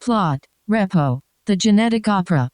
Plot: Repo, the genetic opera.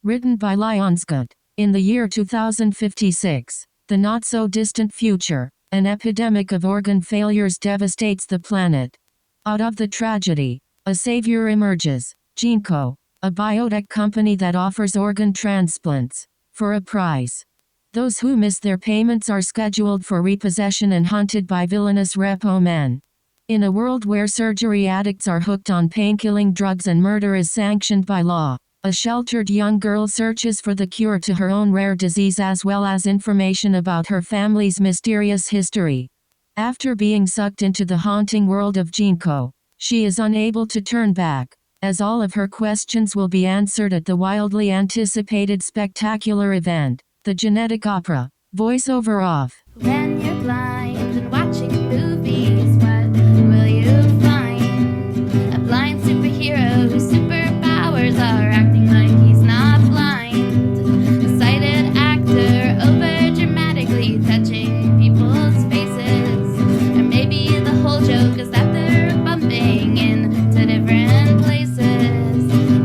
Written by Lionsgut. In the year 2056, the not-so-distant future, an epidemic of organ failures devastates the planet. Out of the tragedy, a savior emerges, GeneCo, a biotech company that offers organ transplants for a price. Those who miss their payments are scheduled for repossession and hunted by villainous Repo men. In a world where surgery addicts are hooked on pain-killing drugs and murder is sanctioned by law, a sheltered young girl searches for the cure to her own rare disease as well as information about her family's mysterious history. After being sucked into the haunting world of GeneCo, she is unable to turn back, as all of her questions will be answered at the wildly anticipated spectacular event, the Genetic Opera. Voiceover off. When you're blind and watching movies, what will you find? A blind superhero whose superpowers are acting like he's not blind. A sighted actor over dramatically touching people's faces. Or maybe the whole joke is that they're bumping into different places.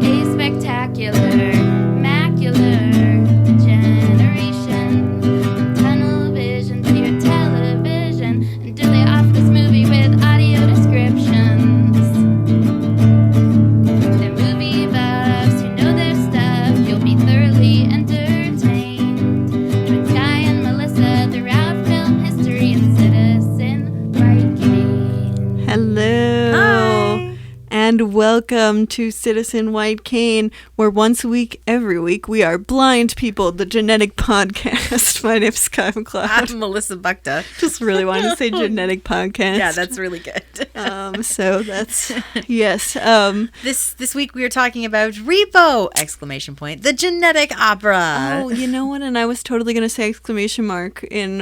A spectacular, macular generation. Tunnel vision to your television. And do they off this movie with audio descriptions? They're movie buffs who know their stuff. You'll be thoroughly entertained. Join Sky and Melissa throughout film history and Citizen Brighton. Hello. Hi. And welcome to Citizen White Cane, where once a week, every week, we are blind people, the genetic podcast. My name's Sky McLeod. I'm Melissa Bukta. Just really wanted to say genetic podcast. Yeah, that's really good. So that's, yes. This week we are talking about Repo! Exclamation point. The genetic opera. Oh, you know what? And I was totally going to say exclamation mark in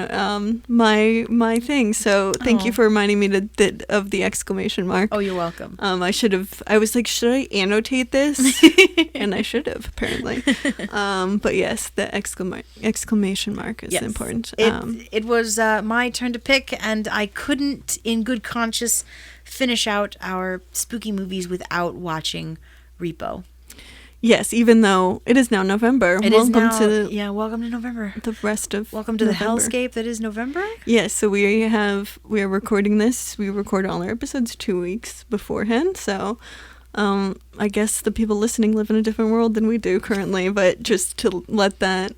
my thing. So thank you for reminding me of the exclamation mark. Oh, you're welcome. I was like, should I annotate this? And I should have, apparently. But yes, the exclamation mark is important. It was my turn to pick, and I couldn't, in good conscience, finish out our spooky movies without watching Repo. Yes, even though it is now November. Welcome to November. The rest of Welcome to November. the hellscape that is November. Yes, so we are recording this. We record all our episodes 2 weeks beforehand. So I guess the people listening live in a different world than we do currently. But just to let that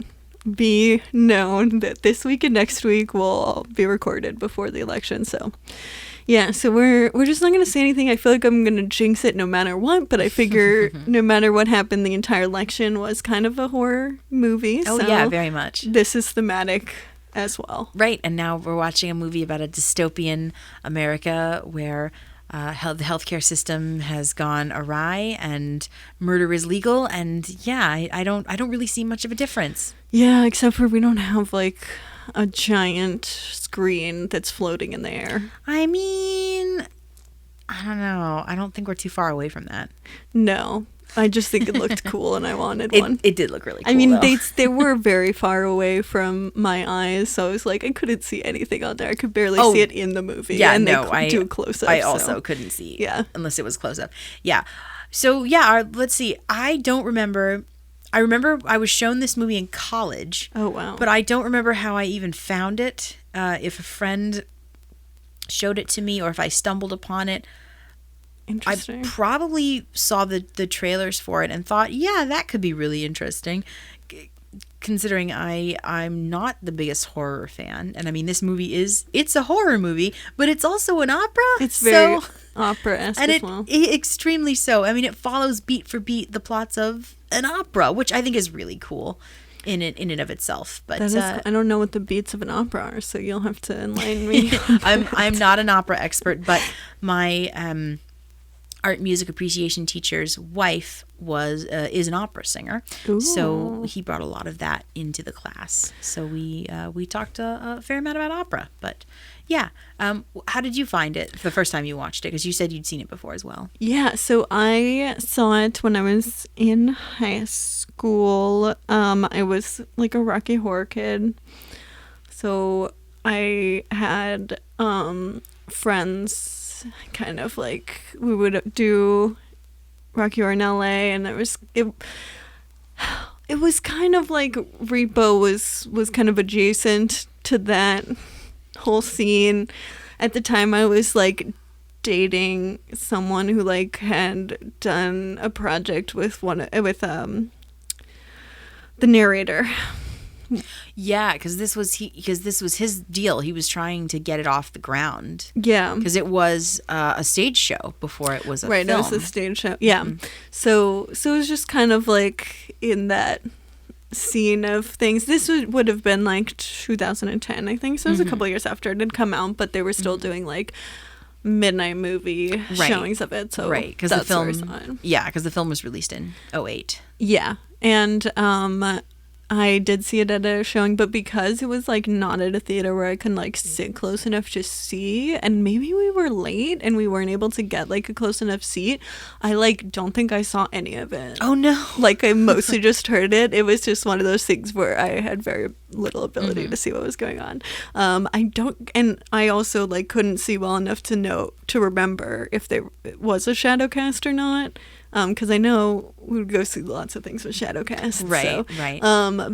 be known that this week and next week will all be recorded before the election. So yeah, so we're just not going to say anything. I feel like I'm going to jinx it no matter what, but I figure no matter what happened, the entire election was kind of a horror movie. Oh, so yeah, very much. This is thematic as well. Right, and now we're watching a movie about a dystopian America where the healthcare system has gone awry and murder is legal, and yeah, I don't really see much of a difference. Yeah, except for we don't have like a giant screen that's floating in the air. I mean, I don't know. I don't think we're too far away from that. No, I just think it looked cool and I wanted one. It did look really cool. I mean, though. they were very far away from my eyes, so I was like, I couldn't see anything on there. I could barely see it in the movie. Yeah, and no, they do a close up. I also couldn't see. Yeah, unless it was close up. Yeah. So yeah, let's see. I don't remember. I remember I was shown this movie in college. Oh, wow. But I don't remember how I even found it. If a friend showed it to me or if I stumbled upon it. Interesting. I probably saw the trailers for it and thought, yeah, that could be really interesting. Considering I'm not the biggest horror fan. And I mean, this movie it's a horror movie, but it's also an opera. It's very opera-esque and as well. It extremely so. I mean, it follows beat for beat the plots of an opera, which I think is really cool in and of itself. But I don't know what the beats of an opera are, so you'll have to enlighten me. I'm not an opera expert, but my art music appreciation teacher's wife is an opera singer. Ooh. So he brought a lot of that into the class. So we talked a fair amount about opera. But yeah, how did you find it the first time you watched it? Because you said you'd seen it before as well. Yeah, so I saw it when I was in high school. I was like a Rocky Horror kid. So I had friends kind of like, we would do Rocky Horror in LA, and it was kind of like Repo was kind of adjacent to that whole scene. At the time, I was like dating someone who like had done a project with the narrator. Yeah, because this was his deal. He was trying to get it off the ground. Yeah, because it was a stage show before it was a film. Right, it was a stage show. Yeah, so it was just kind of like in that scene of things. This would have been like 2010, I think. So it was a couple of years after it had come out, but they were still doing like midnight movie showings of it. So because the film, because the film was released in 2008. Yeah, and I did see it at a showing, but because it was like not at a theater where I can like sit close enough to see, and maybe we were late and we weren't able to get like a close enough seat, I like don't think I saw any of it. Oh no. Like I mostly just heard it. It was just one of those things where I had very little ability to see what was going on. I also like couldn't see well enough to remember if there was a shadow cast or not. Because I know we would go see lots of things with shadowcast. Right.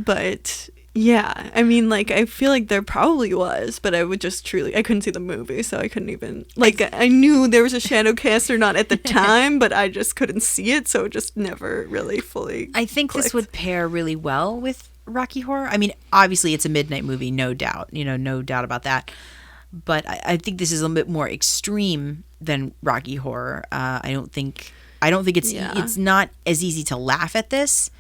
But yeah, I mean, like, I feel like there probably was, but I couldn't see the movie, so I couldn't even, like, I knew there was a shadowcast or not at the time, but I just couldn't see it, so it just never really fully I think clicked. This would pair really well with Rocky Horror. I mean, obviously it's a midnight movie, no doubt, no doubt about that. But I think this is a little bit more extreme than Rocky Horror. I don't think it's not as easy to laugh at this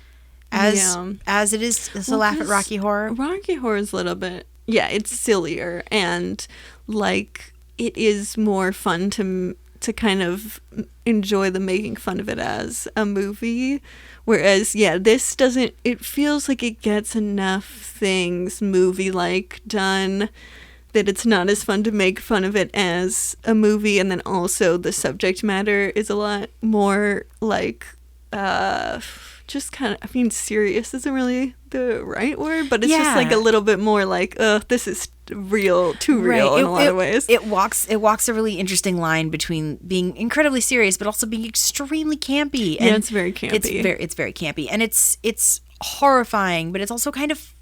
as it is to laugh at Rocky Horror. Rocky Horror is a little bit, it's sillier, and like it is more fun to kind of enjoy the making fun of it as a movie. Whereas, this doesn't, it feels like it gets enough things movie-like done that it's not as fun to make fun of it as a movie, and then also the subject matter is a lot more like just kind of, I mean, serious isn't really the right word, but it's just like a little bit more like, this is too real in a lot of ways. It walks a really interesting line between being incredibly serious but also being extremely campy. And it's very campy. It's very campy, and it's horrifying, but it's also kind of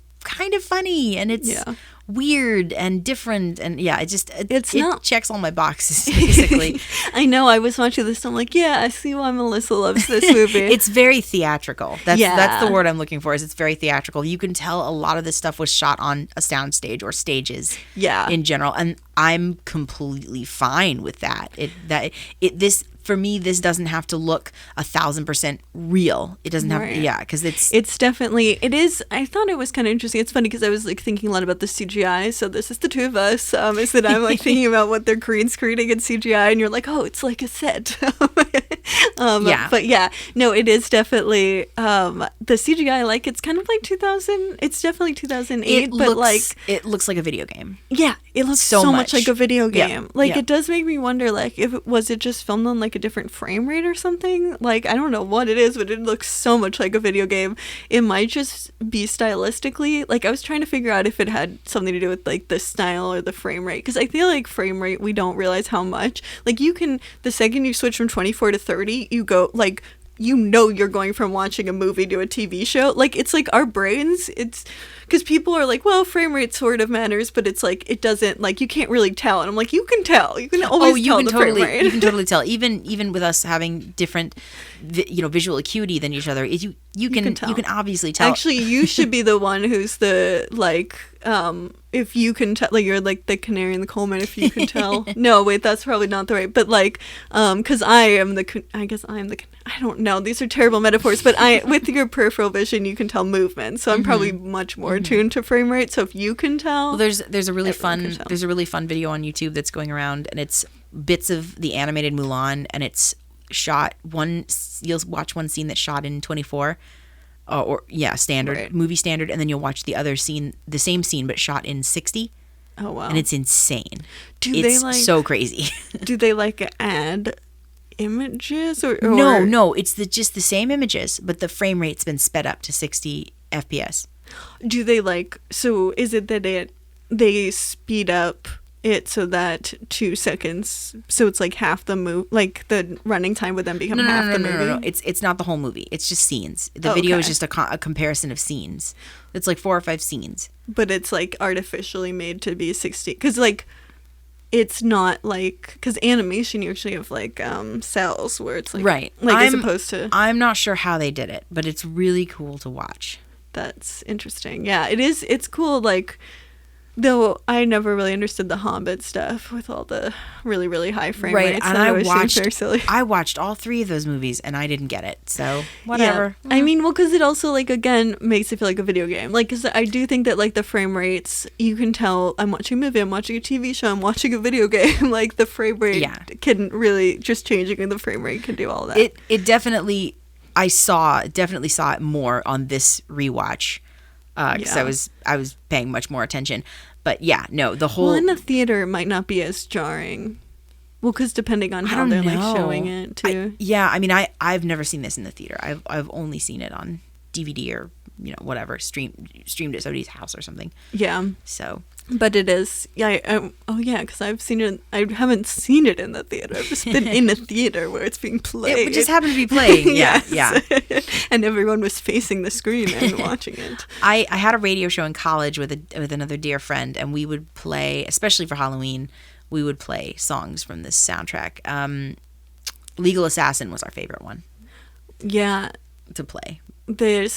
funny, and it's weird and different, and it checks all my boxes basically. I know, I was watching this and I'm like, I see why Melissa loves this movie. It's very theatrical. That's the word I'm looking for, is it's very theatrical. You can tell a lot of this stuff was shot on a soundstage or stages in general, and I'm completely fine with that. For me, this doesn't have to look 1,000% real. It doesn't have, because it's definitely, it is. I thought it was kind of interesting. It's funny because I was like thinking a lot about the CGI. So this is the two of us. Is that I'm like thinking about what they're green screening in CGI, and you're like, oh, it's like a set. But no, it is definitely the CGI. Like it's kind of like 2000. It's definitely 2008, it looks like a video game. Yeah, it looks so much like a video game. Yeah. It does make me wonder, like, if it was just filmed on like a different frame rate or something. Like, I don't know what it is, but it looks so much like a video game. It might just be stylistically. Like, I was trying to figure out if it had something to do with like the style or the frame rate, because I feel like frame rate, we don't realize how much. Like, you can, the second you switch from 24 to 30, you go like, you're going from watching a movie to a TV show. Like, it's like our brains, it's because people are like, well, frame rate sort of matters, but it's like, it doesn't, like, you can't really tell. And I'm like, you can tell. You can always tell the frame rate. You can totally tell. Even with us having different, visual acuity than each other, you can obviously tell. Actually, you should be the one who's the, like, if you can tell, like, you're like the canary in the coal mine, if you can tell. No, wait, that's probably not the right, but like, because I guess I'm the, I don't know, these are terrible metaphors, but with your peripheral vision, you can tell movement, so I'm probably much more attuned to frame rate, so if you can tell. Well, there's a really fun video on YouTube that's going around, and it's bits of the animated Mulan, and it's shot you'll watch one scene that's shot in 24, standard, right, movie standard, and then you'll watch the other scene, the same scene but shot in 60. Oh wow. And it's insane. It's so crazy. Do they like add images or No, it's just the same images, but the frame rate's been sped up to 60 FPS. Do they like, so is it that they speed up it so that 2 seconds, so it's like half the movie, like the running time would then become half the movie. No. It's not the whole movie. It's just scenes. The video is just a comparison of scenes. It's like 4 or 5 scenes. But it's like artificially made to be 60, because like it's not like, because animation usually have like cells where it's like right, like as opposed to. I'm not sure how they did it, but it's really cool to watch. That's interesting. Yeah, it is. It's cool. Like, though I never really understood the Hobbit stuff with all the really, really high frame rates. And I watched all 3 of those movies and I didn't get it. So whatever. Yeah. I mean, well, because it also like again makes it feel like a video game. Like, because I do think that like the frame rates, you can tell I'm watching a movie, I'm watching a TV show, I'm watching a video game. Like the frame rate can really just changing the frame rate can do all that. It definitely. I definitely saw it more on this rewatch. Because I was paying much more attention, but yeah, no, the whole. Well, in the theater, it might not be as jarring. Well, because depending on how they're like showing it too. I mean, I've never seen this in the theater. I've only seen it on DVD or whatever streamed at somebody's house or something. Yeah. So. But it is, because I've seen it. I haven't seen it in the theater. I've just been in a theater where it's being played. It just happened to be playing. Yeah. And everyone was facing the screen and watching it. I had a radio show in college with another dear friend, and we would play, especially for Halloween, we would play songs from this soundtrack. Legal Assassin was our favorite one. Yeah. To play. Legal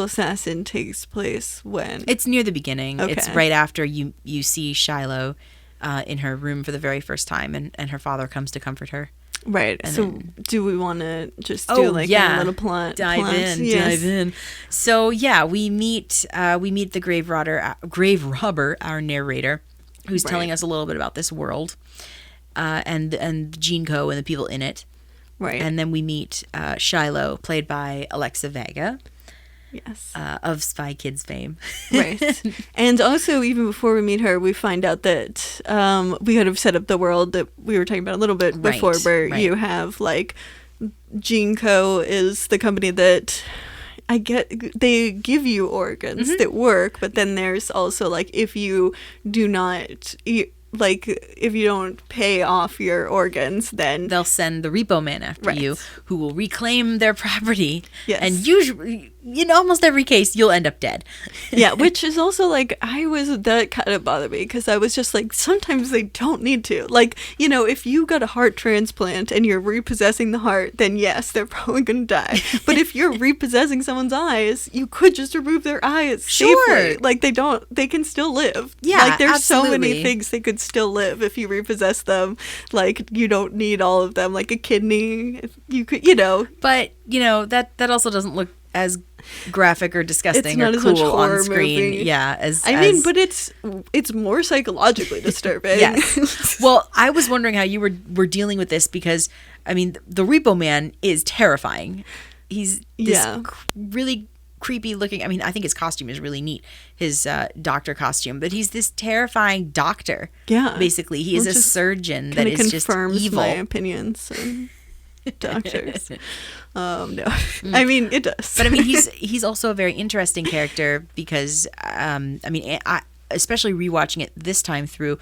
Assassin takes place when? It's near the beginning. Okay. It's right after you see Shiloh in her room for the very first time, and her father comes to comfort her. Right. And so do we want to just do a little plot? Dive in. So yeah, we meet the grave robber, our narrator, who's telling us a little bit about this world, and Gene Co. and the people in it. Right. And then we meet Shiloh, played by Alexa Vega. Yes. Of Spy Kids fame. Right. And also, even before we meet her, we find out that we could have set up the world that we were talking about a little bit before, where you have, like, Gene Co. is the company that they give you organs that work, but then there's also, like, if you do not... if you don't pay off your organs, then they'll send the repo man after you, who will reclaim their property. Yes. And usually, in almost every case, you'll end up dead. Yeah, which is also like, that kind of bothered me, because I was just like, sometimes they don't need to. Like, if you got a heart transplant and you're repossessing the heart, then yes, they're probably going to die. But if you're repossessing someone's eyes, you could just remove their eyes safely. Like, they can still live. Yeah, like, there's absolutely. so many things they could still live if you repossess them. Like, you don't need all of them, like a kidney. You could, But, that also doesn't look as graphic or disgusting or as much cool on horror screen. movie. Yeah, but it's more psychologically disturbing. Yes. Well, I was wondering how you were dealing with this, because I mean, the Repo Man is terrifying. He's this really creepy looking. I mean, I think his costume is really neat, his doctor costume, but he's this terrifying doctor. Yeah. Basically, he is a surgeon that is just evil. My opinions. Doctors. No. I mean, it does. But I mean, he's also a very interesting character, because especially rewatching it this time through,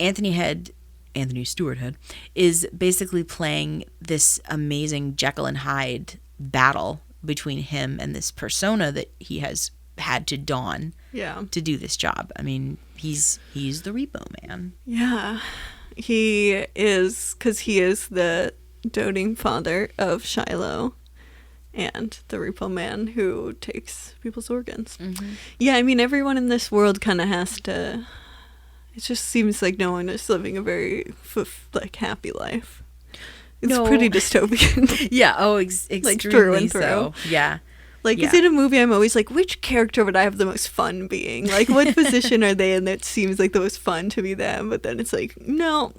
Anthony Stewart Head is basically playing this amazing Jekyll and Hyde battle between him and this persona that he has had to don to do this job. I mean, he's the Repo Man. Yeah. He is, because he is the doting father of Shiloh and the Repo Man who takes people's organs. Mm-hmm. Yeah, I mean, everyone in this world kind of has to... It just seems like no one is living a very, happy life. It's pretty dystopian. Yeah, extremely through and through. So. Yeah. Is it a movie I'm always like, which character would I have the most fun being? Like, what position are they in that seems like the most fun to be them? But then it's like, no.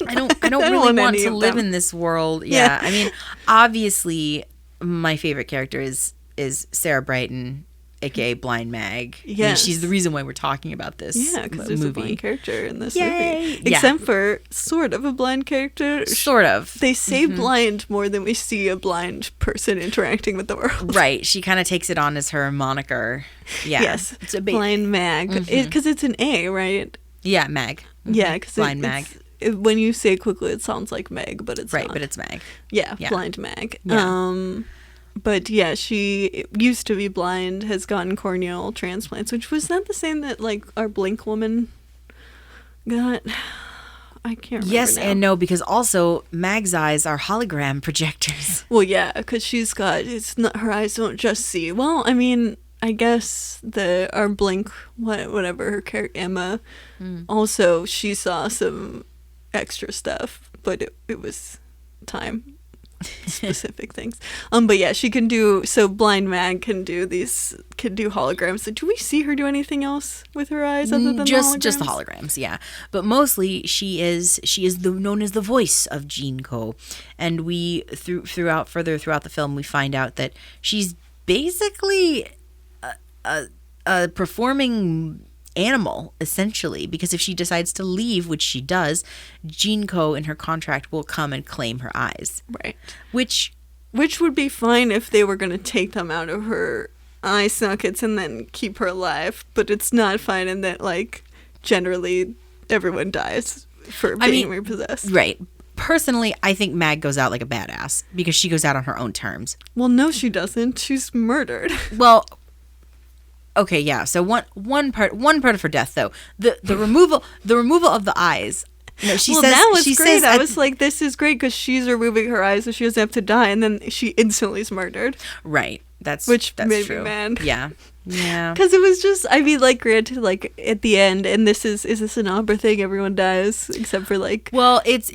I don't really want to live in this world. Yeah. I mean, obviously, my favorite character is Sarah Brighton aka Blind Mag. I mean, Yes. she's the reason why we're talking about this Yeah, because there's a movie. blind character in this Yay! movie. Yeah. Except for sort of a blind character. Sort of. They say blind more than we see a blind person interacting with the world. Right. She kind of takes it on as her moniker. Yeah. Yes. It's a Blind Mag. Because it's an A, right? Yeah, Mag. Yeah, because Blind Mag. When you say it quickly, it sounds like Meg, but it's Right, not. but it's Mag. Yeah, Yeah. Blind Mag. Yeah. But yeah, she used to be blind, has gotten corneal transplants, which was not the same that like our Blink woman got. I can't remember. Yes now. and no, because also Mag's eyes are hologram projectors. Well, yeah, because she's got, it's not, her eyes don't just see. Well, I mean, I guess our Blink, whatever her character Emma, also she saw some extra stuff, but it was time specific things. But yeah, she can do, so Blind Mag can do holograms. So do we see her do anything else with her eyes other than just the the holograms, yeah. But mostly she is known as the voice of Jean Co. And we throughout the film we find out that she's basically a performing animal, essentially, because if she decides to leave, which she does, Jean Co. in her contract will come and claim her eyes. Right. Which Which would be fine if they were going to take them out of her eye sockets and then keep her alive, but it's not fine in that, like, generally everyone dies for being repossessed. Right. Personally, I think Mag goes out like a badass because she goes out on her own terms. Well, no, she doesn't. She's murdered. Well, okay, yeah. So one part of her death, though, the removal of the eyes. No, she Well, says that was she great. says I at- was like, this is great because she's removing her eyes so she doesn't have to die, and then she instantly is murdered. right. That's Which that's made me true. mad. Yeah, yeah. Because it was just, I mean, like, granted, like, at the end, and is this an opera thing? Everyone dies except for, like... Well, it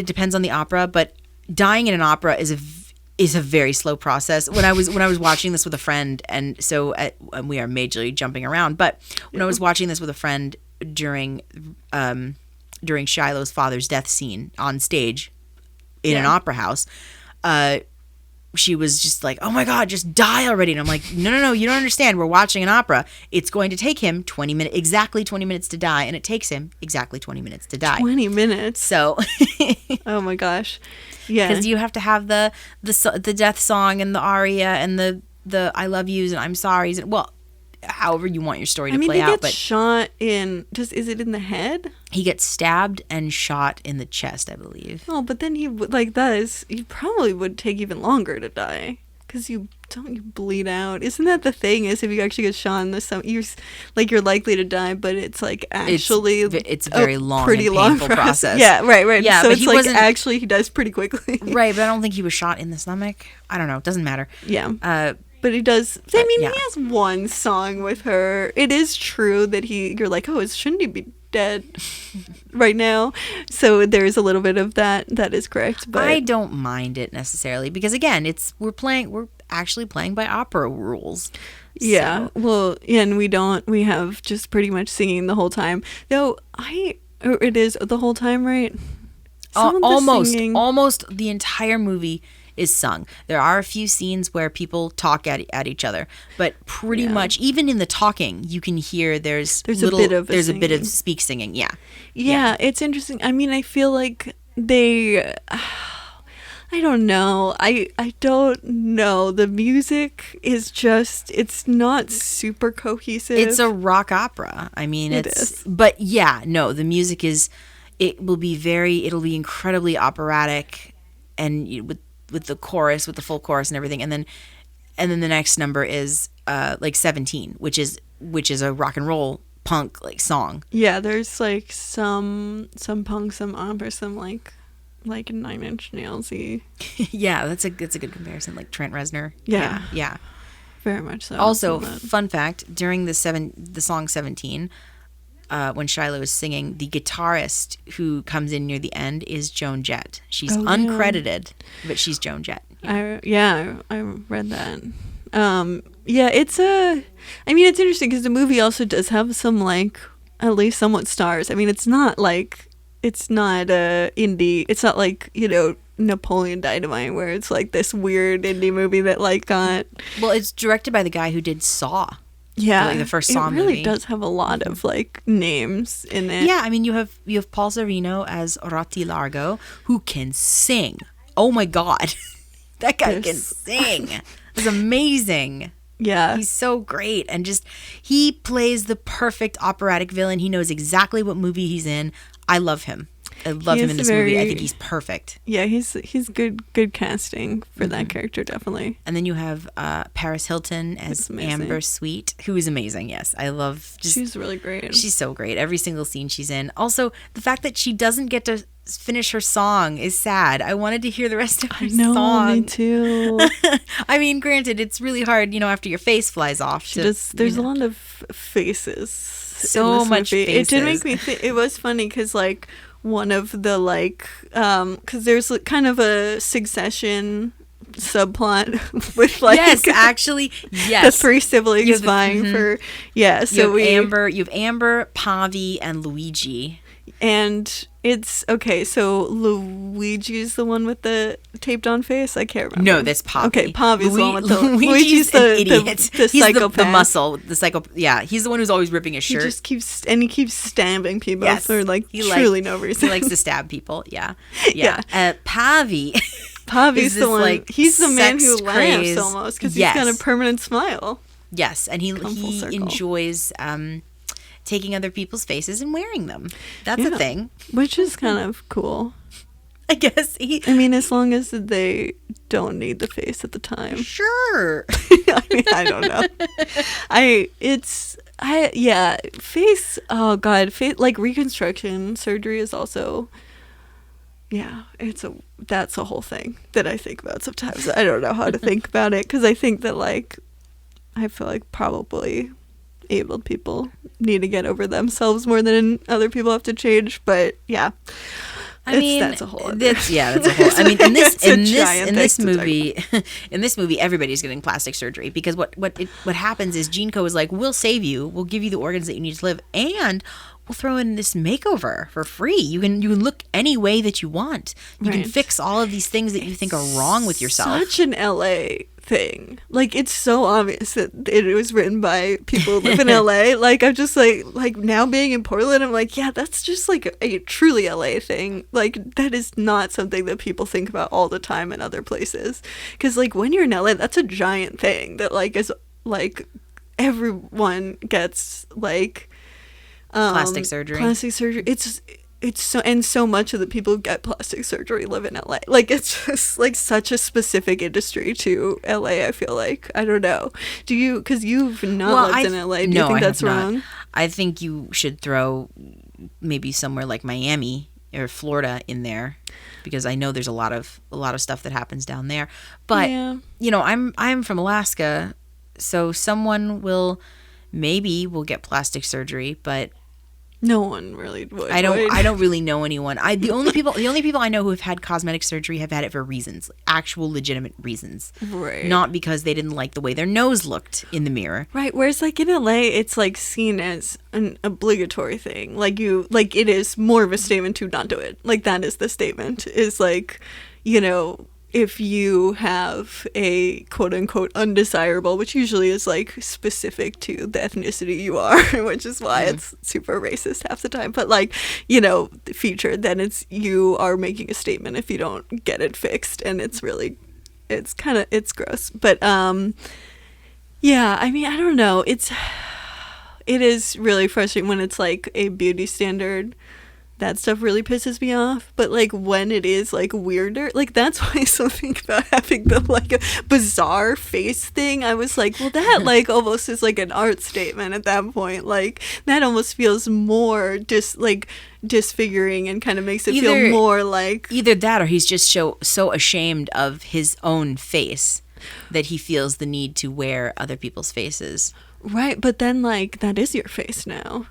depends on the opera, but dying in an opera is a very slow process. When I was watching this with a friend, and so we are majorly jumping around, but when I was watching this with a friend during Shiloh's father's death scene on stage in an opera house, she was just like, "Oh my God, just die already!" And I'm like, "No, you don't understand. We're watching an opera. It's going to take him exactly 20 minutes to die, and it takes him exactly 20 minutes to die." 20 minutes. So, Oh my gosh. Yeah. because you have to have the death song and the aria and the I love yous and I'm sorry's, and well, however you want your story to play he out. gets But shot in, is it in the head? he gets stabbed and shot in the chest, I believe. Oh, but then he probably would take even longer to die. Because you bleed out. Isn't that the thing, is if you actually get shot in the stomach, you're likely to die, but it's like actually It's a very long pretty and long painful process. Yeah, right. Yeah, so but it's he like wasn't- actually he dies pretty quickly. Right, but I don't think he was shot in the stomach. I don't know. It doesn't matter. Yeah. But he does. I mean, yeah. he has one song with her. It is true that you're like, oh, shouldn't he be dead right now? So there's a little bit of that. That is correct. But I don't mind it necessarily because again, we're actually playing by opera rules. yeah. So- Well, yeah, and we have just pretty much singing the whole time. Though it is the whole time, right? Some of the singing- almost the entire movie is sung. There are a few scenes where people talk at each other, but pretty much even in the talking, you can hear there's a bit of singing. singing. Singing. Yeah. Yeah, it's interesting. I mean, I feel like they. I don't know. I don't know. The music is just, it's not super cohesive. It's a rock opera. I mean, It it's is. but yeah, no, the music it'll be incredibly operatic and with the chorus, with the full chorus and everything. And then the next number is like 17, which is a rock and roll punk like song. Yeah, there's like some punk, some opera, some like 9 Inch Nails-y. Yeah, that's a good comparison, like Trent Reznor. Yeah. Yeah. Very much so. Also, Some of that. fun fact, during the song 17, when Shiloh is singing, the guitarist who comes in near the end is Joan Jett. She's Oh, yeah. uncredited, but she's Joan Jett. I read that. Yeah, it's interesting because the movie also does have some like at least somewhat stars. I mean, it's not like it's not indie. It's not like, you know, Napoleon Dynamite, where it's like this weird indie movie that like got. Well, it's directed by the guy who did Saw. Yeah, like the first Saw it really movie. does have a lot of like names in it. Yeah, I mean, you have Paul Zarino as Rotti Largo, who can sing. Oh my God, that guy can sing. It's amazing. Yeah, He's so great, and just he plays the perfect operatic villain. He knows exactly what movie he's in. I love him. I love him in this movie. I think he's perfect. Yeah, he's good casting for that character, definitely. And then you have Paris Hilton as Amber Sweet, who is amazing. Yes, I love. She's really great. She's so great. Every single scene she's in. Also, the fact that she doesn't get to finish her song is sad. I wanted to hear the rest of her song. Me too. I mean, granted, it's really hard, you know, after your face flies off. There's a lot of faces. So in this much movie. faces. It did make me think. It was funny because like one of the like because there's like, kind of a Succession subplot with like yes, actually, yes, the three siblings vying for So you have Amber, Pavi, and Luigi. And it's okay. So Luigi's the one with the taped on face. I can't remember. No, that's Pavi. Okay, Pavi's the one with the Luigi's the idiot. The he's psychopath. The muscle. The psycho. Yeah, he's the one who's always ripping his shirt. He just keeps stabbing people for like no reason. He likes to stab people. Yeah. Pavi. Pavi's the one. Like, he's the man who laughs craze. Almost because he's got a permanent smile. Yes, and he enjoys taking other people's faces and wearing them. That's a thing. Which is kind of cool. I guess I mean, as long as they don't need the face at the time. Sure. I mean, I don't know. Face. Oh God, face like reconstruction surgery is also. Yeah, that's a whole thing that I think about sometimes. I don't know how to think about it because I think that like, I feel like probably abled people need to get over themselves more than other people have to change. But yeah, that's a whole. That's a whole. I mean, in this movie, everybody's getting plastic surgery because what happens is GeneCo is like, we'll save you, we'll give you the organs that you need to live, and we'll throw in this makeover for free. You can look any way that you want. You can fix all of these things that you think are wrong with yourself. Such an LA thing. Like, it's so obvious that it was written by people who live in LA. Like, I'm just like now being in Portland, I'm like, yeah, that's just like a truly LA thing. Like, that is not something that people think about all the time in other places. Because like when you're in LA, that's a giant thing that like is like everyone gets like plastic surgery. It's so much of the people who get plastic surgery live in LA. Like, it's just like such a specific industry to LA. I feel like, I don't know. Do you? Because you've not lived in LA. Do you think that's wrong? I think you should throw maybe somewhere like Miami or Florida in there, because I know there's a lot of stuff that happens down there. But you know, I'm from Alaska, so someone will get plastic surgery, but no one really would. I don't really know anyone. The only people I know who have had cosmetic surgery have had it for reasons, actual legitimate reasons. Right. Not because they didn't like the way their nose looked in the mirror. Right. Whereas like in LA, it's like seen as an obligatory thing. Like it is more of a statement to not do it. Like, that is the statement, is like, you know, if you have a quote unquote undesirable, which usually is like specific to the ethnicity you are, which is why it's super racist half the time, but like, you know, featured, then you are making a statement if you don't get it fixed, and it's gross. But yeah, I mean, I don't know. It is really frustrating when it's like a beauty standard. That stuff really pisses me off. But like when it is like weirder, like that's why I still think about having the like a bizarre face thing. I was like, well, that like almost is like an art statement at that point. Like, that almost feels more disfiguring and kind of makes it feel more like either that, or he's just so ashamed of his own face that he feels the need to wear other people's faces. Right, but then like that is your face now.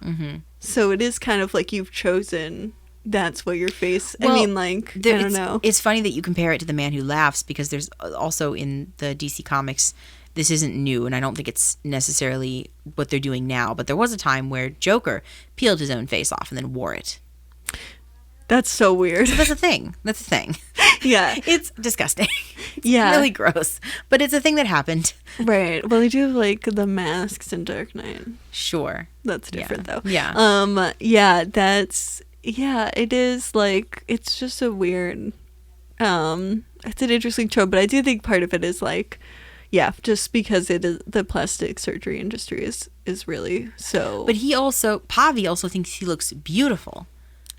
So it is kind of like you've chosen, that's what your face, well, I mean, like, I don't know. It's funny that you compare it to The Man Who Laughs, because there's also in the DC Comics, this isn't new, and I don't think it's necessarily what they're doing now, but there was a time where Joker peeled his own face off and then wore it. That's so weird. So that's a thing. That's a thing. Yeah. It's disgusting. It's Yeah. really gross. But it's a thing that happened. Right. Well, they do have, like, the masks in Dark Knight. Sure. That's different, though. Yeah. Yeah, that's... Yeah, it is, like... It's just a weird... It's an interesting trope, but I do think part of it is, like... Yeah, just because it is the plastic surgery industry is really so... But Pavi also thinks he looks beautiful.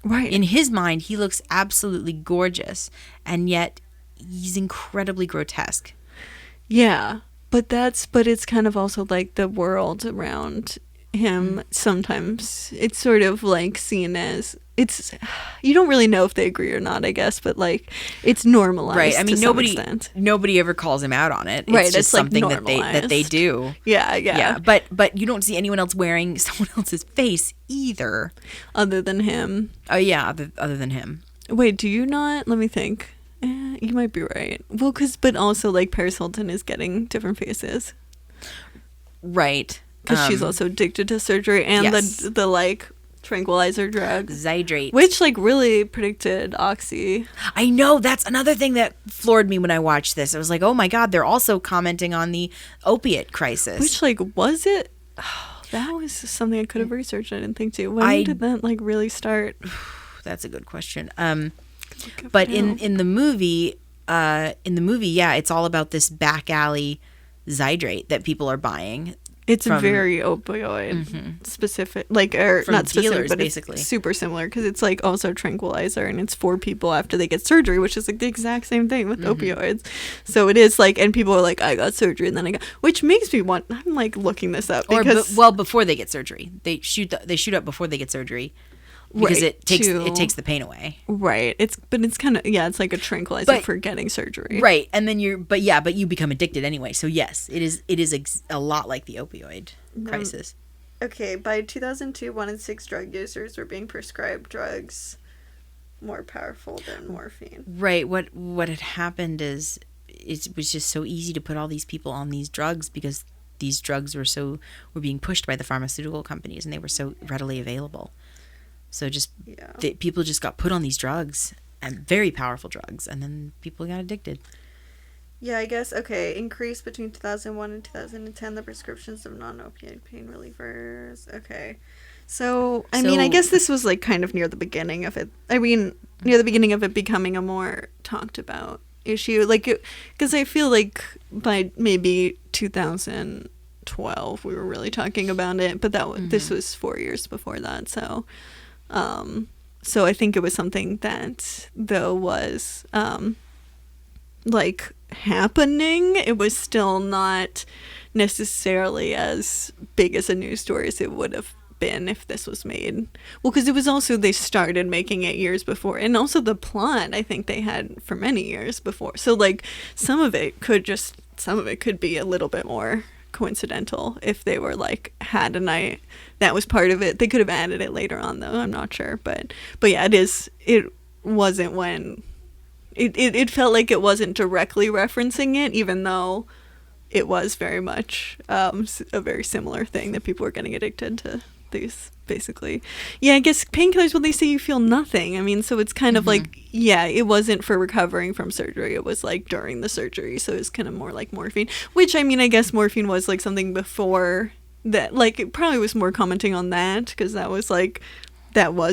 Right. In his mind, he looks absolutely gorgeous, and yet he's incredibly grotesque. Yeah, but it's kind of also like the world around him. Sometimes it's sort of like seen as you don't really know if they agree or not, I guess, but like it's normalized. Right. I mean, to nobody some extent. nobody ever calls him out on it. It's Right, just it's, like, something that they do. Yeah. Yeah, but you don't see anyone else wearing someone else's face either. Other than him. Oh yeah, other than him. Wait, do you not? Let me think. You might be right. Well, but also like Paris Hilton is getting different faces. Right. Because she's also addicted to surgery and yes. the like tranquilizer drug. Zydrate. Which like really predicted Oxy. I know, that's another thing that floored me when I watched this. I was like, oh my God, they're also commenting on the opiate crisis. Which like, was it? Oh, that was something I could have researched. I didn't think to. When did that like really start? That's a good question. But in the movie, yeah, it's all about this back alley Zydrate that people are buying. It's very opioid specific, like, or from not specific, dealers, but basically. It's super similar because it's like also tranquilizer, and it's for people after they get surgery, which is like the exact same thing with opioids. So it is like, and people are like, I got surgery, and then I got, which makes me want. I'm like looking this up because before they get surgery, they shoot up before they get surgery. Because right, it takes the pain away. Right. It's kind of it's like a tranquilizer for getting surgery. Right. And then but you become addicted anyway. So yes, it is a lot like the opioid crisis. Okay, by 2002, 1 in 6 drug users were being prescribed drugs more powerful than morphine. Right. What had happened is it was just so easy to put all these people on these drugs because these drugs were being pushed by the pharmaceutical companies and they were so readily available. So people just got put on these drugs, and very powerful drugs, and then people got addicted. Yeah, I guess, okay, increased between 2001 and 2010, the prescriptions of non-opioid pain relievers. Okay. So, I mean, I guess this was, like, kind of near the beginning of it. I mean, near the beginning of it becoming a more talked about issue. Like, because I feel like by maybe 2012, we were really talking about it, but this was 4 years before that, so... So I think it was something that, though, was, like, happening. It was still not necessarily as big as a news story as it would have been if this was made. Well, because it was also, they started making it years before. And also the plot, I think they had for many years before. So, like, some of it could be a little bit more coincidental if they were like had a night that was part of it. They could have added it later on though, I'm not sure, but yeah, it wasn't when it felt like it wasn't directly referencing it, even though it was very much a very similar thing that people were getting addicted to these, basically. Yeah, I guess painkillers, when they say you feel nothing, I mean, so it's kind of like, yeah, it wasn't for recovering from surgery, it was like during the surgery, so it's kind of more like morphine, which, I mean, I guess morphine was like something before that, like, it probably was more commenting on that, because that was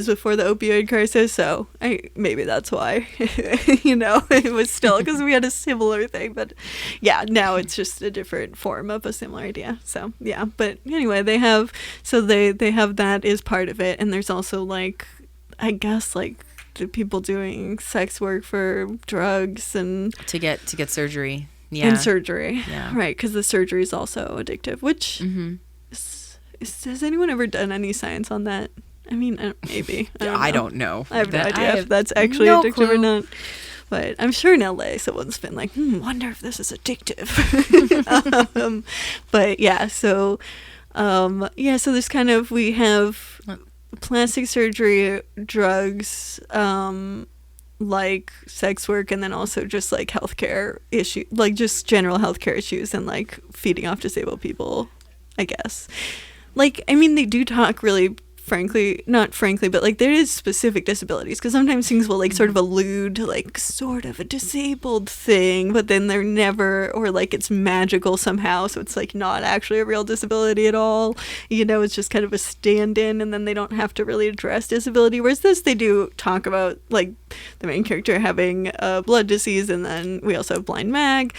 before the opioid crisis, so maybe that's why, it was still, because we had a similar thing, but yeah, now it's just a different form of a similar idea, so yeah, but anyway, they have that is part of it, and there's also, like, I guess, like, the people doing sex work for drugs and... To get surgery, yeah. And surgery, yeah. Right, because the surgery is also addictive, which, has anyone ever done any science on that? I mean, maybe. I don't know. I have no idea if that's actually addictive or not. But I'm sure in LA someone's been like, wonder if this is addictive. But yeah, so there's kind of, we have plastic surgery, drugs, like sex work, and then also just like healthcare issue, like just general healthcare issues and like feeding off disabled people, I guess. Like, I mean, they do talk really not frankly, but like there is specific disabilities, because sometimes things will like sort of allude to like sort of a disabled thing, but then they're never, or like it's magical somehow, so it's like not actually a real disability at all. You know, it's just kind of a stand-in, and then they don't have to really address disability. Whereas this, they do talk about like the main character having blood disease, and then we also have Blind Mag.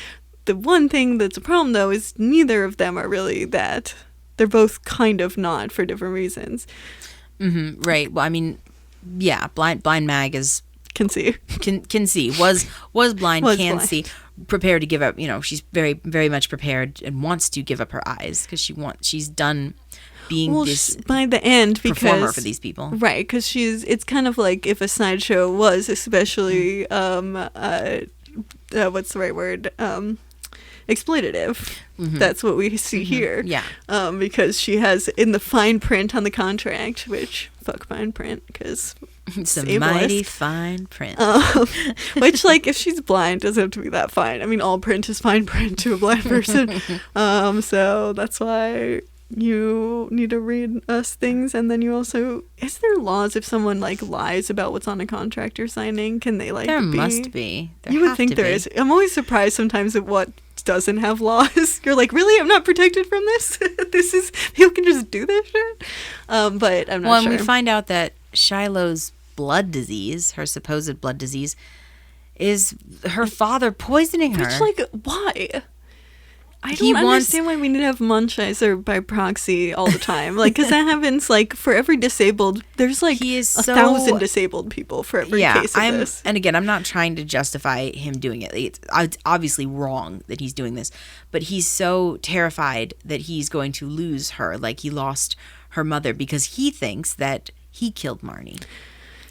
The one thing that's a problem, though, is neither of them are really that. They're both kind of not, for different reasons. Mm-hmm, right. Well, I mean, yeah, blind Mag is can see was blind, was can blind. see, prepared to give up. You know, she's very, very much prepared and wants to give up her eyes because she's done being this by the end, performer because for these people, right? Because it's kind of like if a sideshow was especially what's the right word, exploitative. Mm-hmm. That's what we see here. Yeah. Because she has in the fine print on the contract, which fuck fine print, because it's a mighty fine print. Which, like, if she's blind, doesn't have to be that fine. I mean, all print is fine print to a blind person. So that's why you need to read us things, and then you also, is there laws if someone like lies about what's on a contract you're signing? Can they like there must be. You would think there is. I'm always surprised sometimes at what doesn't have laws. You're like, really? I'm not protected from this? This is, people can just do this shit? But I'm not sure. And we find out that Shiloh's blood disease, her supposed blood disease, is her father poisoning her. Which, like, why? I don't understand why we need to have Munchausen by proxy all the time. Like, because that happens, like, for every disabled, there's, like, 1,000 disabled people for every case of this. And again, I'm not trying to justify him doing it. It's obviously wrong that he's doing this. But he's so terrified that he's going to lose her, like he lost her mother, because he thinks that he killed Marnie.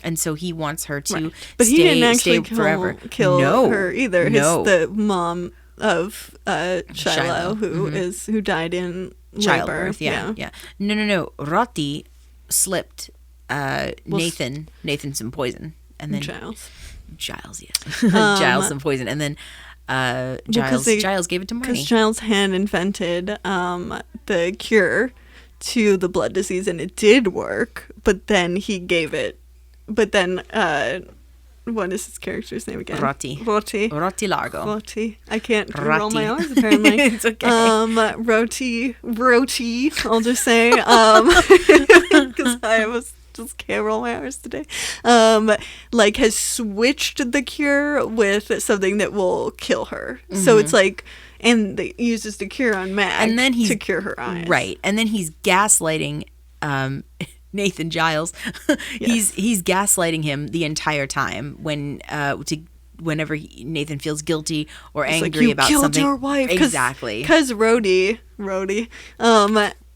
And so he wants her to But he didn't actually kill her either. The mom of Shiloh, who died in childbirth. labor. Yeah. No. Roti slipped Nathan some poison, and then Giles, yes, Giles some poison, and then Giles gave it to Marnie because Giles had invented the cure to the blood disease, and it did work. But then he gave it. But then. What is his character's name again? Roti Largo. Roti. I can't roll my R's, apparently. It's okay. Roti, I'll just say. Because I just can't roll my R's today. Like, has switched the cure with something that will kill her. Mm-hmm. So it's like, and they uses the cure on Mag and then to cure her eyes. Right. And then he's gaslighting Nathan Giles. Yes. He's gaslighting him the entire time whenever Nathan feels guilty or angry about something. You killed your wife. Exactly. Because Rhodey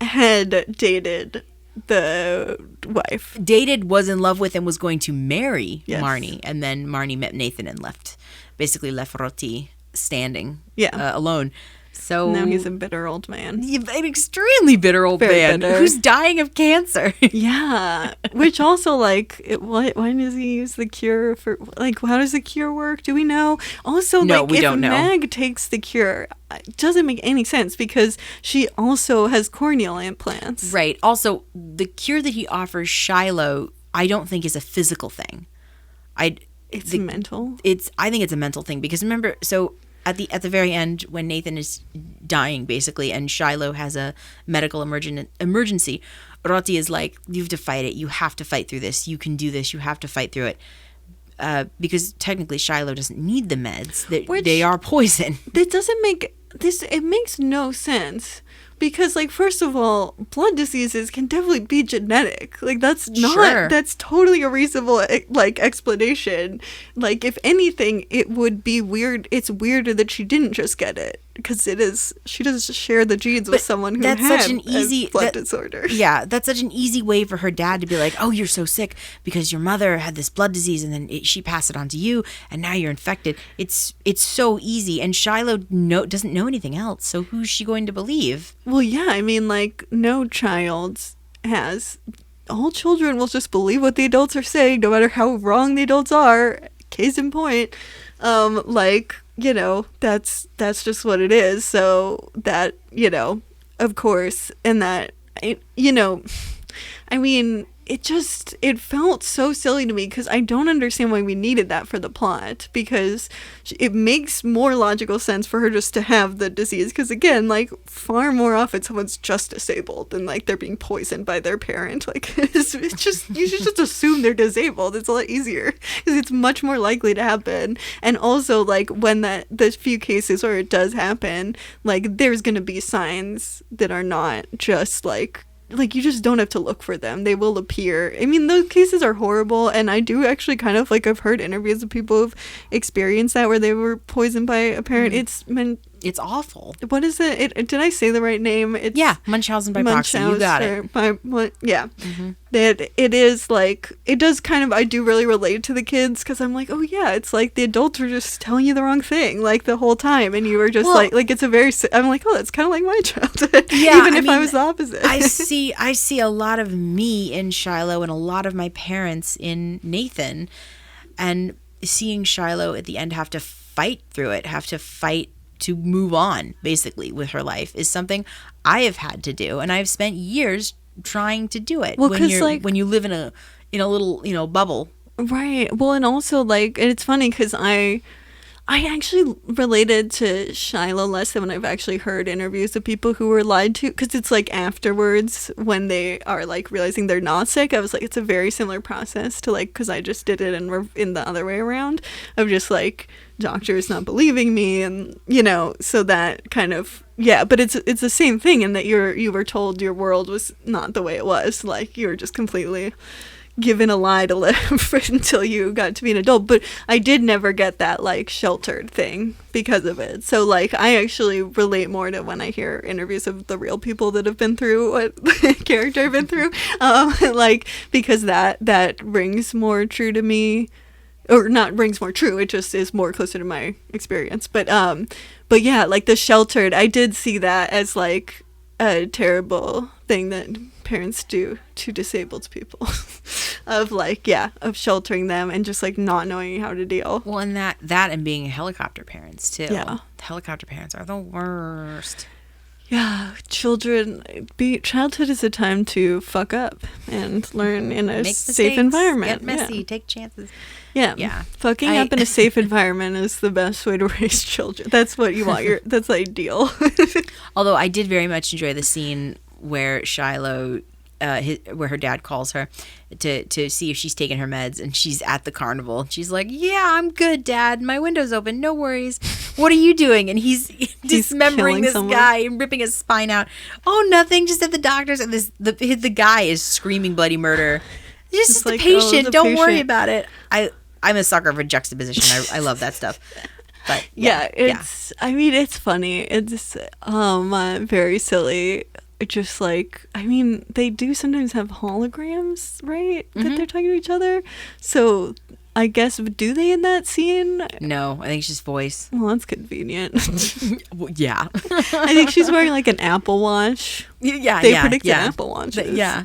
had dated the wife. Was in love with and was going to marry Marnie. And then Marnie met Nathan and left Roti standing alone. So now he's a bitter old man. An extremely bitter old man who's dying of cancer. Yeah. Which also, like, why does he use the cure for, like, how does the cure work? Do we know? Also, no, like, we if don't know. Mag takes the cure, it doesn't make any sense because she also has corneal implants. Right. Also, the cure that he offers Shiloh, I don't think is a physical thing. It's mental. I think it's a mental thing because remember, so at the very end when Nathan is dying basically and Shiloh has a medical emergency, Roti is like, you have to fight it. You have to fight through this. You can do this. You have to fight through it. Because technically Shiloh doesn't need the meds. They are poison. It doesn't make this. It makes no sense. Because, like, first of all, blood diseases can definitely be genetic. Like, that's totally a reasonable, like, explanation. Like, if anything, it would be weird. It's weirder that she didn't just get it. Because she doesn't share the genes with someone who has a blood disorder. Yeah, that's such an easy way for her dad to be like, oh, you're so sick because your mother had this blood disease and then she passed it on to you and now you're infected. It's so easy. And Shiloh doesn't know anything else. So who's she going to believe? Well, yeah, I mean, like, no child has. All children will just believe what the adults are saying, no matter how wrong the adults are. Case in point. Like, you know, that's just what it is. So that, you know, of course, and that, you know, I mean, it felt so silly to me because I don't understand why we needed that for the plot, because it makes more logical sense for her just to have the disease, because again, like, far more often someone's just disabled than like they're being poisoned by their parent. Like, it's just, you should just assume they're disabled. It's a lot easier because it's much more likely to happen. And also, like, when the few cases where it does happen, like, there's gonna be signs that are not just like you just don't have to look for them. They will appear. I mean, those cases are horrible, and I do actually kind of, like, I've heard interviews of people who've experienced that where they were poisoned by a parent. It's awful. What is it? Did I say the right name? It's Munchausen by proxy. You got it. That it is, like, it does kind of, I do really relate to the kids, because I'm like, oh yeah, it's like the adults are just telling you the wrong thing, like, the whole time, and you were just like it's a very, I'm like, oh, that's kind of like my childhood. Yeah, even if I was the opposite. I see a lot of me in Shiloh and a lot of my parents in Nathan, and seeing Shiloh at the end have to fight through it, have to fight to move on, basically, with her life, is something I have had to do, and I've spent years trying to do it. Well, when you live in a little bubble, right? Well, and also, like, and it's funny because I actually related to Shiloh less than when I've actually heard interviews of people who were lied to, because it's like afterwards when they are like realizing they're not sick. I was like, it's a very similar process to, like, because I just did it and we're in the other way around of just like doctors not believing me, and so that kind of, yeah, but it's the same thing in that you were told your world was not the way it was, like you were just completely given a lie to live until you got to be an adult. But I did never get that, like, sheltered thing because of it. So, like, I actually relate more to when I hear interviews of the real people that have been through what the character have been through, like, because that rings more true to me. Or not rings more true, it just is more closer to my experience. But yeah, like, the sheltered, I did see that as, like, a terrible thing that parents do to disabled people of, like, of sheltering them and just, like, not knowing how to deal. Well, and that and being helicopter parents too. Yeah, helicopter parents are the worst. Yeah, childhood is a time to fuck up and learn in a safe environment. Get messy, take chances. Yeah. Fucking up in a safe environment is the best way to raise children. That's what you want. That's ideal. Although I did very much enjoy the scene where Shiloh, where her dad calls her to see if she's taking her meds, and she's at the carnival. She's like, "Yeah, I'm good, Dad. My window's open. No worries. What are you doing?" And he's dismembering this guy and ripping his spine out. "Oh, nothing. Just at the doctor's." And the guy is screaming bloody murder. Just the patient. Don't worry about it. I'm a sucker for juxtaposition. I love that stuff. But I mean, it's funny. It's very silly. Just like, I mean, they do sometimes have holograms, right? Mm-hmm. That they're talking to each other. So I guess, do they in that scene? No, I think it's just voice. Well, that's convenient. Well, yeah. I think she's wearing like an Apple Watch. Yeah, they predicted Apple Watches. Yeah.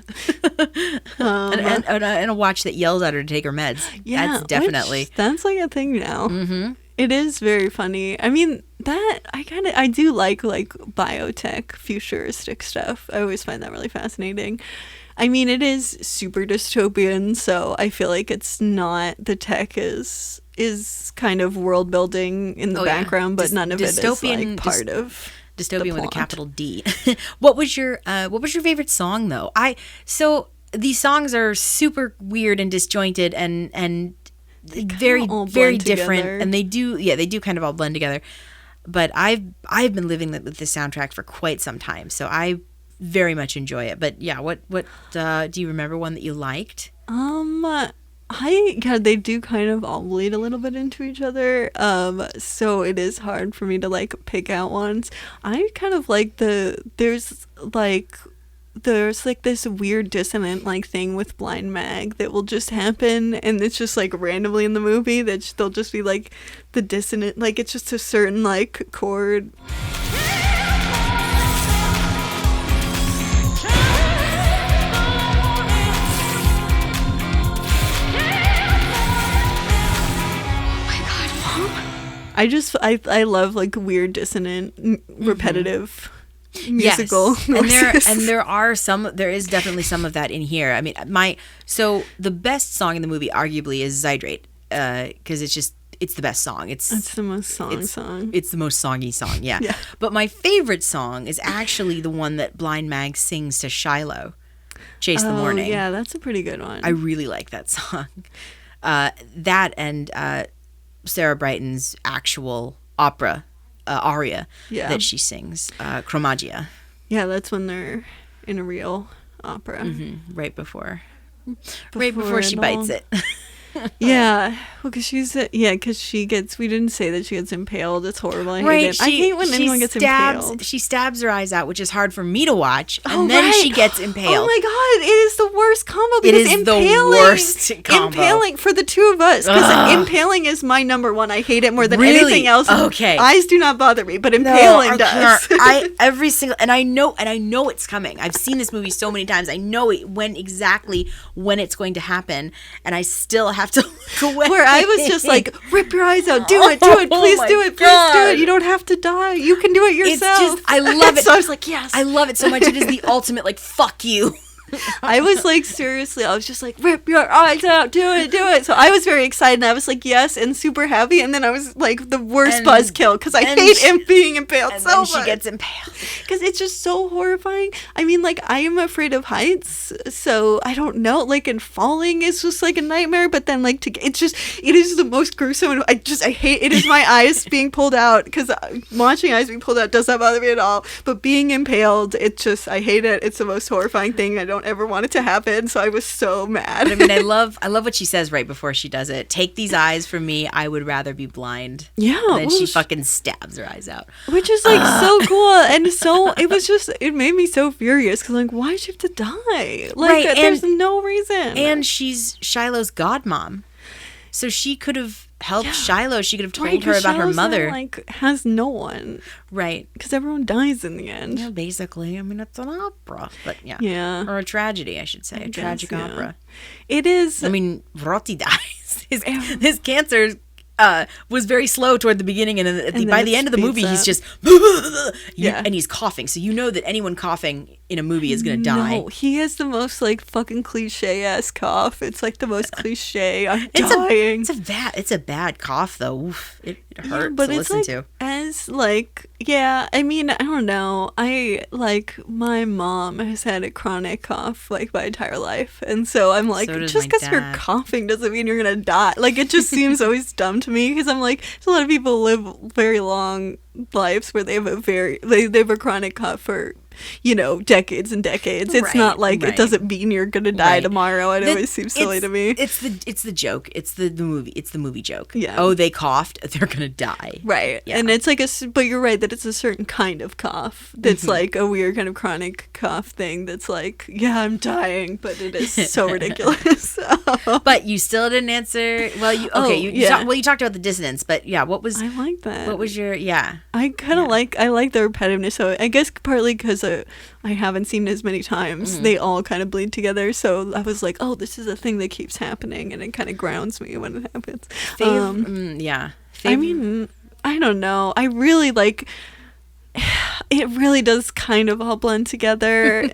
and a watch that yells at her to take her meds. Yeah, that's definitely. That's like a thing now. Mm-hmm. It is very funny. I mean, that I do like biotech futuristic stuff. I always find that really fascinating. I mean, it is super dystopian, so I feel like it's not, the tech is kind of world building in the background, but none of it is like part of dystopian with a capital D. What was your favorite song though? So these songs are super weird and disjointed and very very different together. And they do kind of all blend together. But I've been living with the soundtrack for quite some time, so I very much enjoy it. But yeah, what do you remember one that you liked? They do kind of all bleed a little bit into each other, so it is hard for me to like pick out ones. I kind of like there's this weird dissonant like thing with Blind Mag that will just happen, and it's just like randomly in the movie that they'll just be like the dissonant, like it's just a certain like chord. I love like weird dissonant repetitive musical noises. There is definitely some of that in here. I mean, so the best song in the movie arguably is Zydrate, because it's the best song. It's the most song. It's the most songy song, yeah. Yeah. But my favorite song is actually the one that Blind Mag sings to Shiloh, Chase the Morning. Yeah, that's a pretty good one. I really like that song. That and Sarah Brighton's actual opera aria that she sings, Chromagia. Yeah, that's when they're in a real opera. Right before she bites it. Yeah, well, because she gets. We didn't say that she gets impaled. It's horrible. I hate it. I hate when anyone gets impaled. She stabs her eyes out, which is hard for me to watch, and then she gets impaled. Oh my god, it is the worst combo. Because it is the worst combo. Impaling for the two of us, because impaling is my number one. I hate it more than anything else. Okay, eyes do not bother me, but impaling does. I know it's coming. I've seen this movie so many times. I know when it's going to happen, and I still have to look away. Where I was just like, rip your eyes out, do it, please do it, please do it. You don't have to die. You can do it yourself. It's just, I love it. So I was like, yes. I love it so much. It is the ultimate, like, fuck you. I was like, seriously, I was just like, rip your eyes out, do it. So I was very excited, and I was like, yes, and super happy, and then I was like, the worst buzzkill, because I hate him being impaled so much. She gets impaled. Because it's just so horrifying. I mean, like, I am afraid of heights, so I don't know, like, and falling is just like a nightmare, but then like, it is the most gruesome, and I hate, it is my eyes being pulled out, because watching eyes being pulled out does not bother me at all, but being impaled, I hate it. It's the most horrifying thing. I don't ever want it to happen, so I was so mad. But I mean, I love what she says right before she does it. Take these eyes from me. I would rather be blind. Yeah. And then she fucking stabs her eyes out. Which is like so cool, and so it made me so furious, because like, why should she have to die? Like, right, there's no reason. And she's Shiloh's godmom, so she could have helped Shiloh. She could have told her about her mother. Has no one. Right. Because everyone dies in the end. Yeah, basically. I mean, it's an opera. But yeah. Yeah. Or a tragedy, I should say. A tragic opera. It is. I mean, Rotti dies. His cancer was very slow toward the beginning, and then by the end of the movie, he's just and he's coughing. So you know that anyone coughing in a movie is gonna die. No, he has the most like fucking cliche ass cough. It's like the most cliche. I'm dying. It's a bad cough though. Oof, it hurts to listen to. As like, yeah, I mean, I don't know. My mom has had a chronic cough like my entire life, and so I'm like, just because you're coughing doesn't mean you're gonna die. Like, it just seems always dumb to me, because I'm like, a lot of people live very long lives where they have they have a chronic cough for, decades and decades. It's not like it doesn't mean you're gonna die tomorrow. It always seems silly to me. It's the joke. It's the movie. It's the movie joke. Yeah. Oh, they coughed. They're gonna die. Right. Yeah. And it's like but you're right that it's a certain kind of cough that's like a weird kind of chronic cough thing. That's like, yeah, I'm dying, but it is so ridiculous. But you still didn't answer. Well, you talked about the dissonance, but yeah, what was? I like that. What was your I kind of like the repetitiveness. So I guess partly because I haven't seen it as many times. They all kind of bleed together. So I was like, oh, this is a thing that keeps happening, and it kind of grounds me when it happens. I mean, I don't know. I really like. It really does kind of all blend together.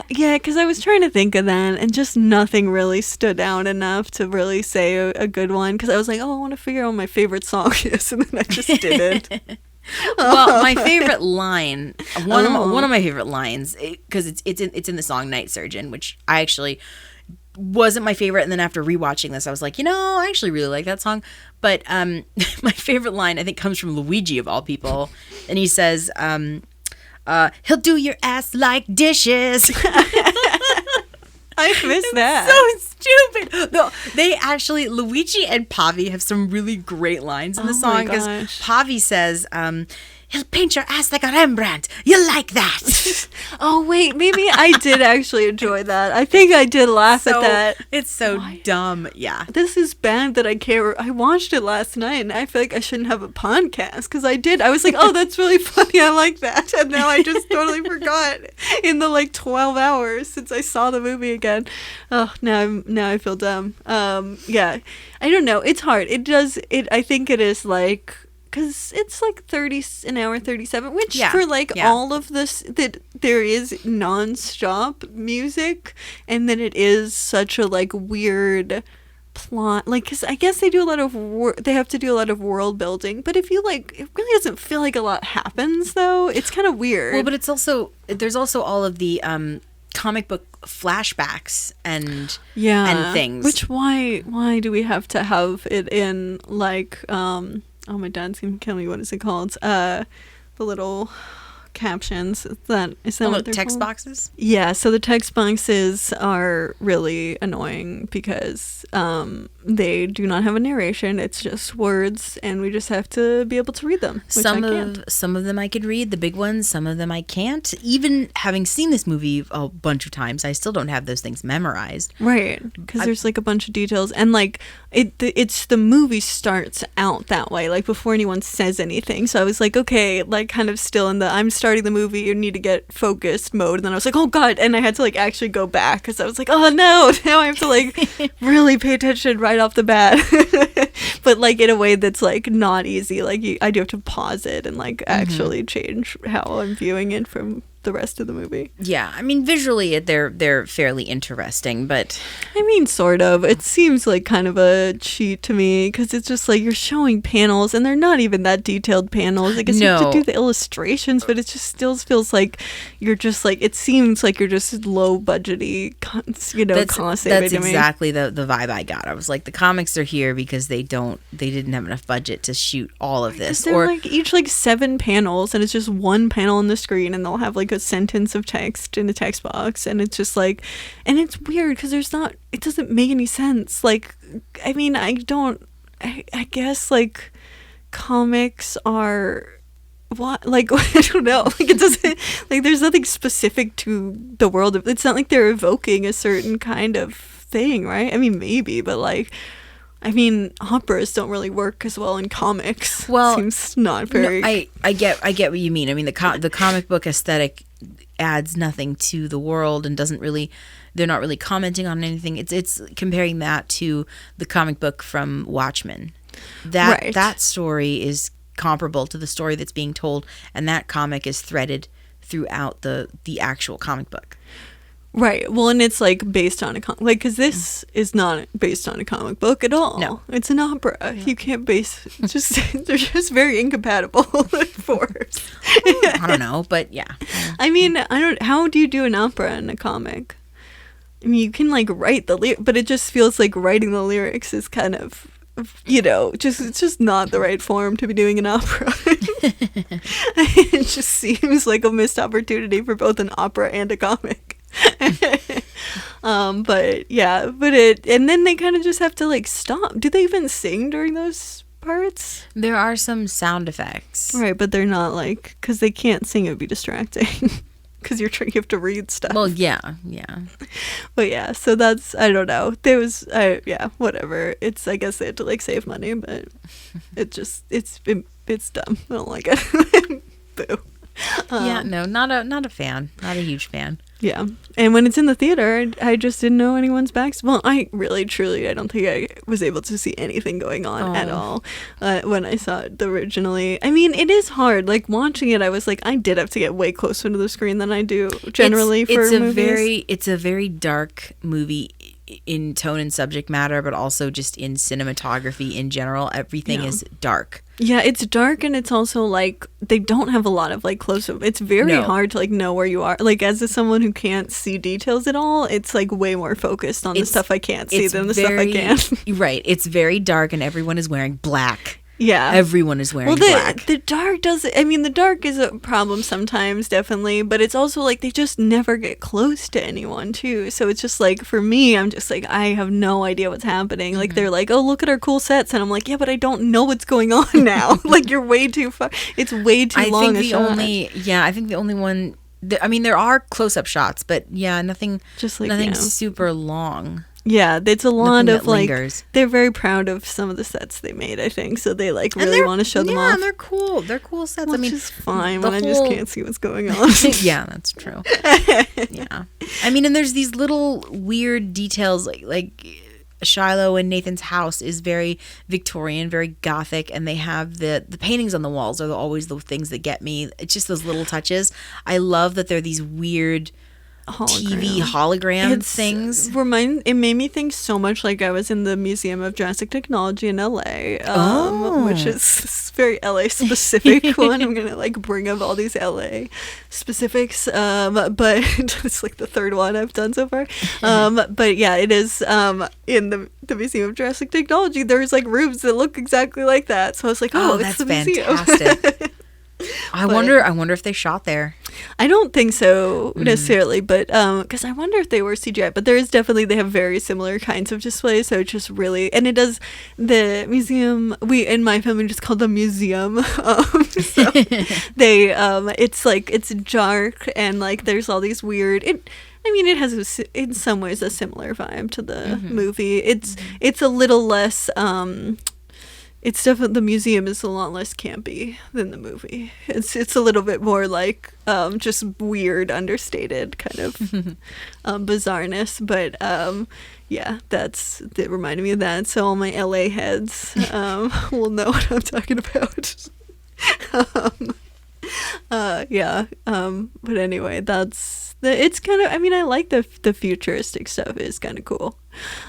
Yeah, because I was trying to think of that, and just nothing really stood out enough to really say a good one. Because I was like, oh, I want to figure out what my favorite song is, and then I just didn't. Well, my favorite line, one of my favorite lines, because it's in the song "Night Surgeon," which I actually wasn't my favorite, and then after rewatching this, I was like, I actually really like that song. But my favorite line, I think, comes from Luigi of all people, and he says, "He'll do your ass like dishes." I missed that. So stupid. No, Luigi and Pavi have some really great lines in the song, because Pavi says, "He'll paint your ass like a Rembrandt. You like that?" Oh, wait. Maybe I did actually enjoy that. I think I did laugh at that. It's so dumb. Yeah. This is bad that I can't. I watched it last night, and I feel like I shouldn't have a podcast, because I did. I was like, oh, that's really funny. I like that. And now I just totally forgot in the 12 hours since I saw the movie again. Oh, now I feel dumb. Yeah. I don't know. It's hard. I think it is because it's like 30 an hour 37, which Yeah, for like yeah. all of this, that there is non-stop music, and then it is such a like weird plot, like, because I guess they do a lot of they have to do a lot of world building, but if you like, it really doesn't feel like a lot happens though. It's kind of weird. Well, but it's also, there's also all of the comic book flashbacks and things. Which why do we have to have it in like oh, my dad's gonna kill me. What is it called? The little captions. Is that what they're text called? boxes? Yeah, so the text boxes are really annoying because they do not have a narration. It's just words, and we just have to be able to read them. Which I can't. Some of them I could read, the big ones. Some of them I can't. Even having seen this movie a bunch of times, I still don't have those things memorized. Right, because there's like a bunch of details, and like it's the movie starts out that way, like before anyone says anything. So I was like, okay, like kind of still in the I'm starting the movie, you need to get focused mode. And then I was like, oh god, and I had to like actually go back because I was like, oh no, now I have to like really pay attention right off the bat. But like in a way that's like not easy. Like I do have to pause it and like actually change how I'm viewing it from the rest of the movie. Yeah, I mean, visually they're fairly interesting, but I mean, sort of. It seems like kind of a cheat to me because it's just like you're showing panels and they're not even that detailed panels. I guess you have to do the illustrations, but it just still feels like you're just like, it seems like you're just low budgety, cost saving. That's exactly the vibe I got. I was like, the comics are here because they didn't have enough budget to shoot all of this. They're like each like 7 panels, and it's just one panel on the screen, and they'll have like a sentence of text in the text box, and it's just like, and it's weird because it doesn't make any sense. Like, I mean, I guess like comics are what, like, I don't know, like it doesn't, like there's nothing specific to the world of, it's not like they're evoking a certain kind of thing, right? I mean, maybe, but like, I mean, operas don't really work as well in comics. Well, seems not very. No, I get what you mean. I mean, the comic book aesthetic adds nothing to the world and they're not really commenting on anything. It's comparing that to the comic book from Watchmen. That story is comparable to the story that's being told, and that comic is threaded throughout the actual comic book. Right. Well, and it's like based on because this is not based on a comic book at all. No, it's an opera. Yeah. You can't base. They're just very incompatible forms. I don't know, but yeah. I mean, how do you do an opera in a comic? I mean, you can like write the lyrics, but it just feels like writing the lyrics is kind of, it's just not the right form to be doing an opera. It just seems like a missed opportunity for both an opera and a comic. But and then they kind of just have to like stop. Do they even sing during those parts? There are some sound effects, right? But they're not like, because they can't sing, it would be distracting. Because you have to read stuff. Well, yeah. But yeah, so that's, I don't know. There was, whatever. It's, I guess they had to like save money, but it's dumb. I don't like it. Boo. Yeah, no, not a fan. Not a huge fan. Yeah. And when it's in the theater, I just didn't know anyone's backs. Well, I really, truly, I don't think I was able to see anything going on at all when I saw it originally. I mean, it is hard. Like, watching it, I was like, I did have to get way closer to the screen than I do generally for movies. It's a very dark movie in tone and subject matter, but also just in cinematography in general. Everything is dark. Yeah, it's dark, and it's also like they don't have a lot of like close-up. It's very hard to like know where you are. Like, as someone who can't see details at all, it's like way more focused on the stuff I can't see than the stuff I can. Right. It's very dark, and everyone is wearing black. Yeah. Everyone is wearing black. The dark the dark is a problem sometimes, definitely, but it's also like they just never get close to anyone too. So it's just like, for me, I'm just like, I have no idea what's happening. Mm-hmm. Like, they're like, oh, look at our cool sets, and I'm like, yeah, but I don't know what's going on now. Like, you're way too far. It's way too long a shot. I think the only one, I mean, there are close-up shots, but yeah, nothing super long. Yeah, it's a lot of like, lingers. They're very proud of some of the sets they made, I think, so they like really want to show them off. Yeah, they're cool. They're cool sets. Which is fine when I just can't see what's going on. Yeah, that's true. Yeah, I mean, and there's these little weird details, like Shiloh and Nathan's house is very Victorian, very gothic, and they have the paintings on the walls are always the things that get me. It's just those little touches. I love that they're these weird TV hologram things. It made me think so much like I was in the Museum of Jurassic Technology in LA, which is very LA specific one. I'm gonna like bring up all these LA specifics, but it's like the third one I've done so far. But yeah, it is in the Museum of Jurassic Technology. There's like rooms that look exactly like that. So I was like, oh, it's that's the museum. fantastic. I wonder if they shot there. I don't think so necessarily, but because I wonder if they were CGI. But there is definitely, they have very similar kinds of displays, so it's just really, and it does, the museum, we in my family just call them museum. So they it's like, it's dark, and like there's all these weird, it has in some ways a similar vibe to the movie. It's a little less it's definitely, the museum is a lot less campy than the movie. It's a little bit more like just weird, understated kind of bizarreness. But yeah, that reminded me of that. So all my LA heads will know what I'm talking about. But anyway, it's kind of, I like the futuristic stuff. Is kind of cool.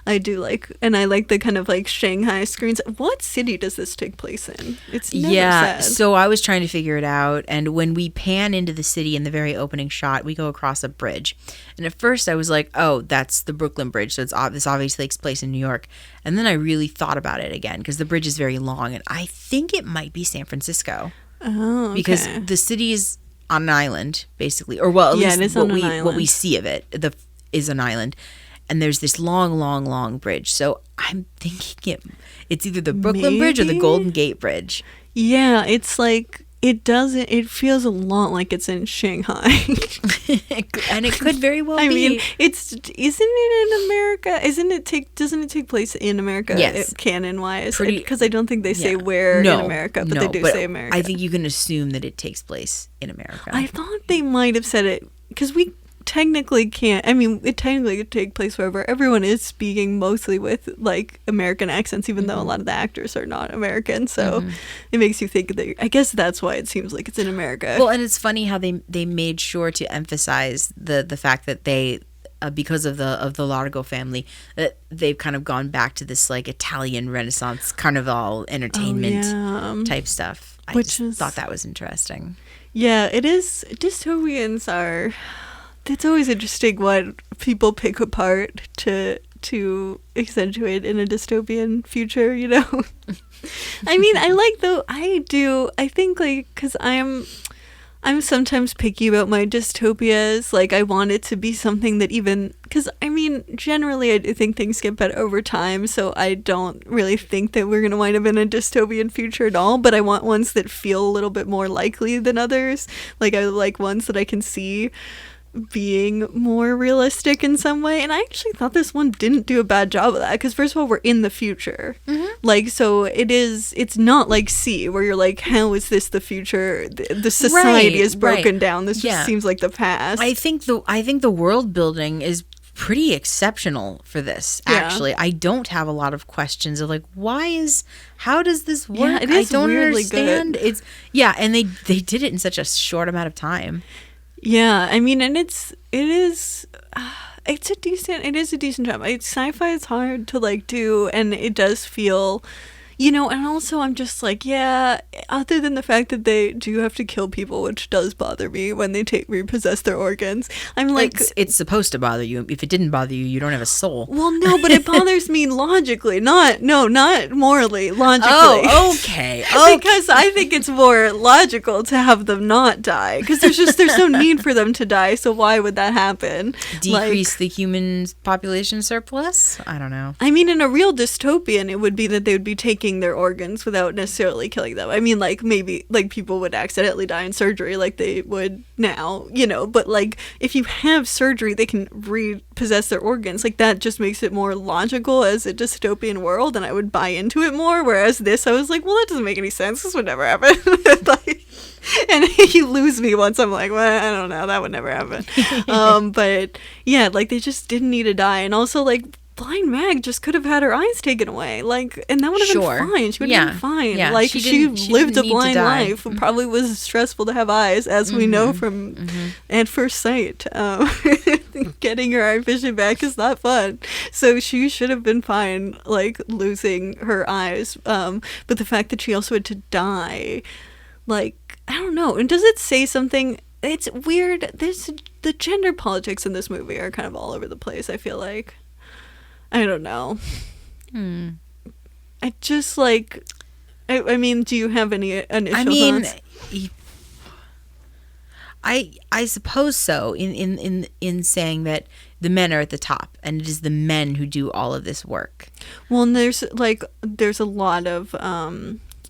I do like, and I like the kind of like Shanghai screens. What city does this take place in? It's never said. So I was trying to figure it out, and when we pan into the city in the very opening shot, we go across a bridge, and at first I was like, oh, that's the Brooklyn Bridge, so this obviously takes place in New York. And then I really thought about it again, because the bridge is very long, and I think it might be San Francisco. Oh, okay. Because the city is on an island, basically, or well, at least what we see of it is an island. And there's this long bridge. So I'm thinking it's either the Brooklyn Bridge or the Golden Gate Bridge. Yeah, it's like, it feels a lot like it's in Shanghai. And it could very well be. Isn't it in America? Doesn't it take place in America? Yes. Canon-wise? Because I don't think they say where in America, but they do say America. I think you can assume that it takes place in America. I thought they might have said it, because we technically can't, it technically could take place wherever. Everyone is speaking mostly with like American accents, even though a lot of the actors are not American, so it makes you think that, I guess that's why it seems like it's in America. Well, and it's funny how they made sure to emphasize the fact that they because of the Largo family, that they've kind of gone back to this like Italian Renaissance carnival entertainment type stuff. I thought that was interesting. Yeah, it is. Dystopians are, it's always interesting what people pick apart to accentuate in a dystopian future, you know? I think like, because I'm sometimes picky about my dystopias. Like, I want it to be something that even, because generally I think things get better over time, so I don't really think that we're going to wind up in a dystopian future at all, but I want ones that feel a little bit more likely than others. Like, I like ones that I can see being more realistic in some way, and I actually thought this one didn't do a bad job of that, because first of all, we're in the future, like, so it's not like C, where you're like, how is this the future? The society is broken down. This just seems like the past. I think the world building is pretty exceptional for this. Actually, I don't have a lot of questions of like, how does this work? Yeah, it is, I don't weirdly understand. Good. And they did it in such a short amount of time. Yeah, and it is a decent job. Sci-fi is hard to like do, and it does feel, and also I'm just like, other than the fact that they do have to kill people, which does bother me when they repossess their organs. I'm like, it's supposed to bother you. If it didn't bother you, you don't have a soul. Well, no, but it bothers me logically, not morally, logically. Oh, okay. Because I think it's more logical to have them not die, because there's no need for them to die, so why would that happen? Decrease the human population surplus? I don't know. In a real dystopian, it would be that they would be taking their organs without necessarily killing them. Like, maybe like people would accidentally die in surgery like they would now, but like if you have surgery, they can repossess their organs. Like, that just makes it more logical as a dystopian world, and I would buy into it more. Whereas this, I was like, well, that doesn't make any sense. This would never happen. And you lose me once I'm like, well, I don't know, that would never happen. But yeah, like, they just didn't need to die. And also, like, Blind Mag just could have had her eyes taken away, like, and that would have Sure. been fine. She would Yeah. have been fine. Yeah. Like, She she didn't lived a need to blind die. life. It probably was stressful to have eyes, as we know from At First Sight. Getting her eye vision back is not fun. So she should have been fine, like, losing her eyes. But the fact that she also had to die, like, I don't know. And does it say something? It's weird. The gender politics in this movie are kind of all over the place, I feel like. I don't know. I just, like, I mean, do you have any initial thoughts? I suppose so, in saying that the men are at the top, and it is the men who do all of this work. Well, and there's a lot of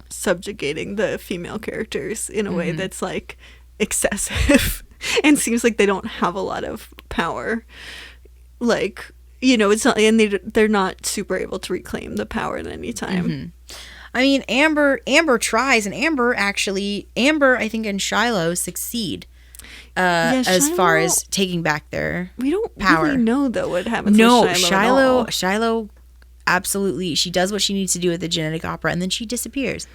subjugating the female characters in a way that's, like, excessive and seems like they don't have a lot of power. Like, you know, it's not, and they're not super able to reclaim the power at any time. I mean, Amber tries, and Amber, I think, and Shiloh succeed as far as taking back their We don't power. really know, though, what happens No, with Shiloh. Shiloh, absolutely, she does what she needs to do at the genetic opera, and then she disappears.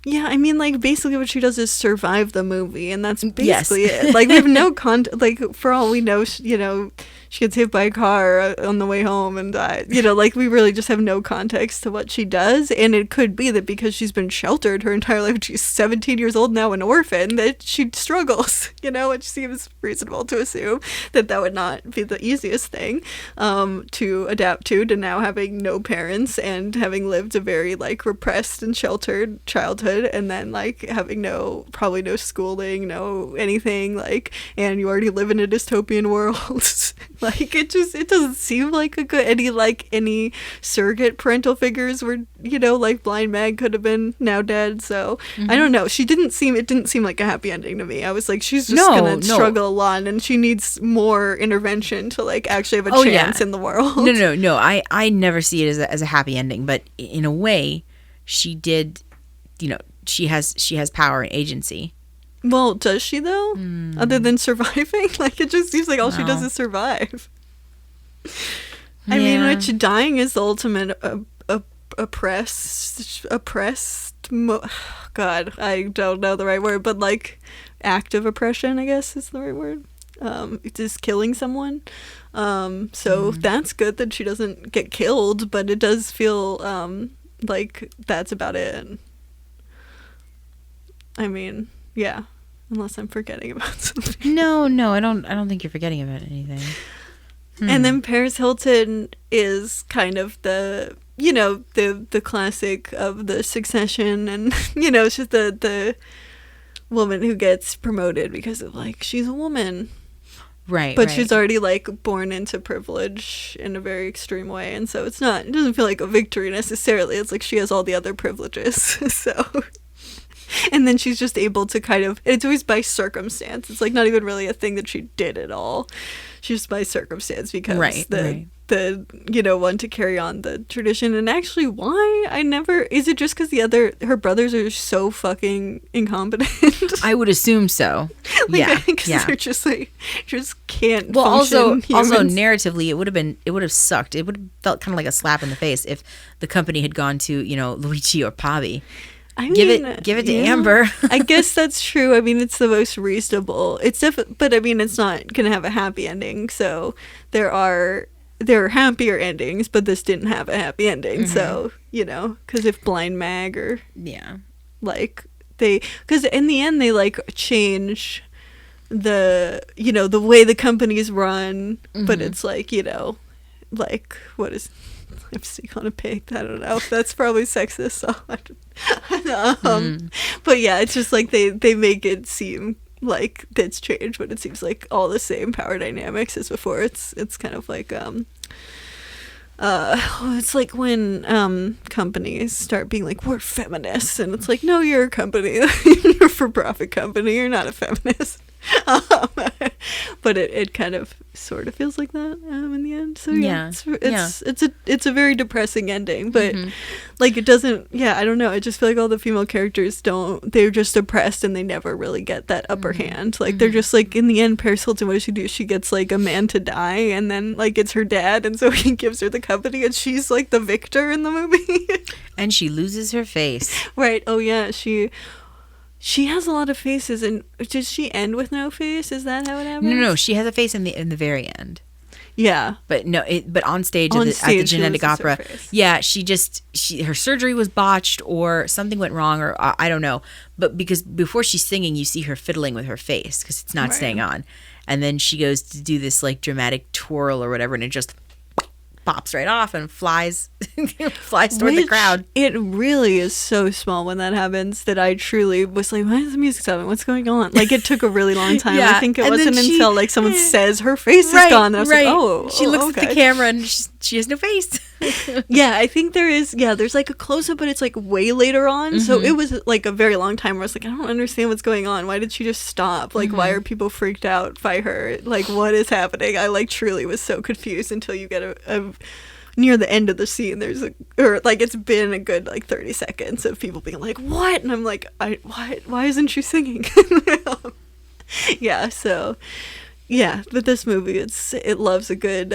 Yeah, I mean, like, basically what she does is survive the movie, and that's basically it. Like, we have no like, for all we know, you know, she gets hit by a car on the way home and dies. You know, like, we really just have no context to what she does, and it could be that because she's been sheltered her entire life, she's 17 years old now, an orphan, that she struggles, you know, which seems reasonable to assume that would not be the easiest thing to adapt to now having no parents and having lived a very, like, repressed and sheltered childhood, and then, like, having probably no schooling, no anything, like, and you already live in a dystopian world. Like, it doesn't seem like any surrogate parental figures were, you know, like, Blind Mag could have been now dead. So I don't know, it didn't seem like a happy ending to me. I was like, she's just gonna struggle a lot, and she needs more intervention to, like, actually have a chance in the world. No, I never see it as a happy ending, but in a way she did, you know, she has power and agency. Well, does she, though? Other than surviving? Like, it just seems like all she does is survive. I mean, which dying is the ultimate God, I don't know the right word, but, like, active oppression, I guess is the right word. It's just killing someone. So that's good that she doesn't get killed, but it does feel like that's about it. I mean, yeah, unless I'm forgetting about something. No, I don't think you're forgetting about anything. And then Paris Hilton is kind of the, you know, the classic of the Succession, and, you know, she's the woman who gets promoted because of, like, she's a woman. Right. But she's already, like, born into privilege in a very extreme way, and so it doesn't feel like a victory necessarily. It's like she has all the other privileges. So, and then she's just able to kind of, it's always by circumstance. It's, like, not even really a thing that she did at all. She's just by circumstance because the you know, one to carry on the tradition. And actually, why is it just because her brothers are so fucking incompetent? I would assume so. Like, because they're just, like, just can't well, function. Also narratively, it would have sucked. It would have felt kind of like a slap in the face if the company had gone to, you know, Luigi or Pavi. I mean, give it to Amber. I guess that's true. I mean, it's the most reasonable. But I mean, it's not gonna have a happy ending. So there are happier endings, but this didn't have a happy ending. So, you know, because if Blind Mag or like because in the end they, like, change the, you know, the way the companies run, but it's like, you know, like, what is lipstick on a pig? I don't know. That's probably sexist. So but yeah, it's just like they make it seem like it's changed, but it seems like all the same power dynamics as before. It's kind of like it's like when companies start being like, we're feminists, and it's like, no, you're a company. You're a for-profit company. You're not a feminist. But it kind of sort of feels like that in the end. So Yeah. it's a very depressing ending, but like it doesn't. Yeah, I don't know. I just feel like all the female characters don't. They're just depressed and they never really get that upper hand. Like they're just like in the end. Paris Hilton, what does she do? She gets like a man to die, and then like it's her dad, and so he gives her the company, and she's like the victor in the movie. And she loses her face. Right. Oh yeah. She has a lot of faces, and does she end with no face? Is that how it happens? No, she has a face in the very end. Yeah. But no, but on stage, On at the stage, she Genetic loses her Opera, face. yeah, her surgery was botched or something went wrong, or I don't know. But because before she's singing, you see her fiddling with her face because it's not Right. staying on, and then she goes to do this like dramatic twirl or whatever, and it just pops right off and flies toward the Which, crowd. It really is so small when that happens that I truly was like, why is the music stopping? What's going on? Like, it took a really long time. Yeah, I think it and then wasn't she- until like someone says her face is gone. And I was like, oh, She looks at okay. the camera and she has no face. Yeah, I think there's like a close up, but it's like way later on. So Mm-hmm. it was like a very long time where I was like, I don't understand what's going on. Why did she just stop? Like, why Mm-hmm. are people freaked out by her? Like, what is happening? I like truly was so confused until you get a near the end of the scene. It's been a good like 30 seconds of people being like, what? And I'm like, why isn't she singing? Yeah, so yeah, but this movie, it loves a good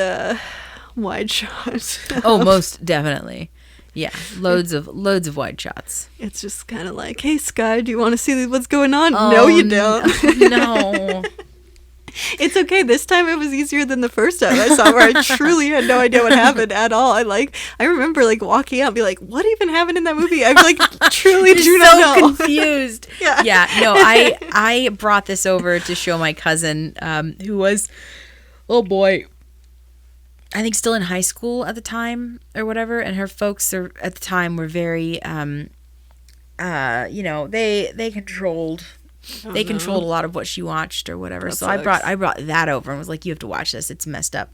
wide shot. Oh, most definitely. Yeah, loads of wide shots. It's just kind of like, hey, Sky, do you want to see what's going on? No, you don't. No. It's okay. This time it was easier than the first time I saw, where I truly had no idea what happened at all. I remember like walking out and be like, what even happened in that movie? I like truly do You're not so know. confused. Yeah. No, I brought this over to show my cousin, who was, oh boy, I think still in high school at the time or whatever, and her folks at the time were very, they controlled. They controlled a lot of what she watched or whatever. That So sucks. I brought that over and was like, you have to watch this. It's messed up.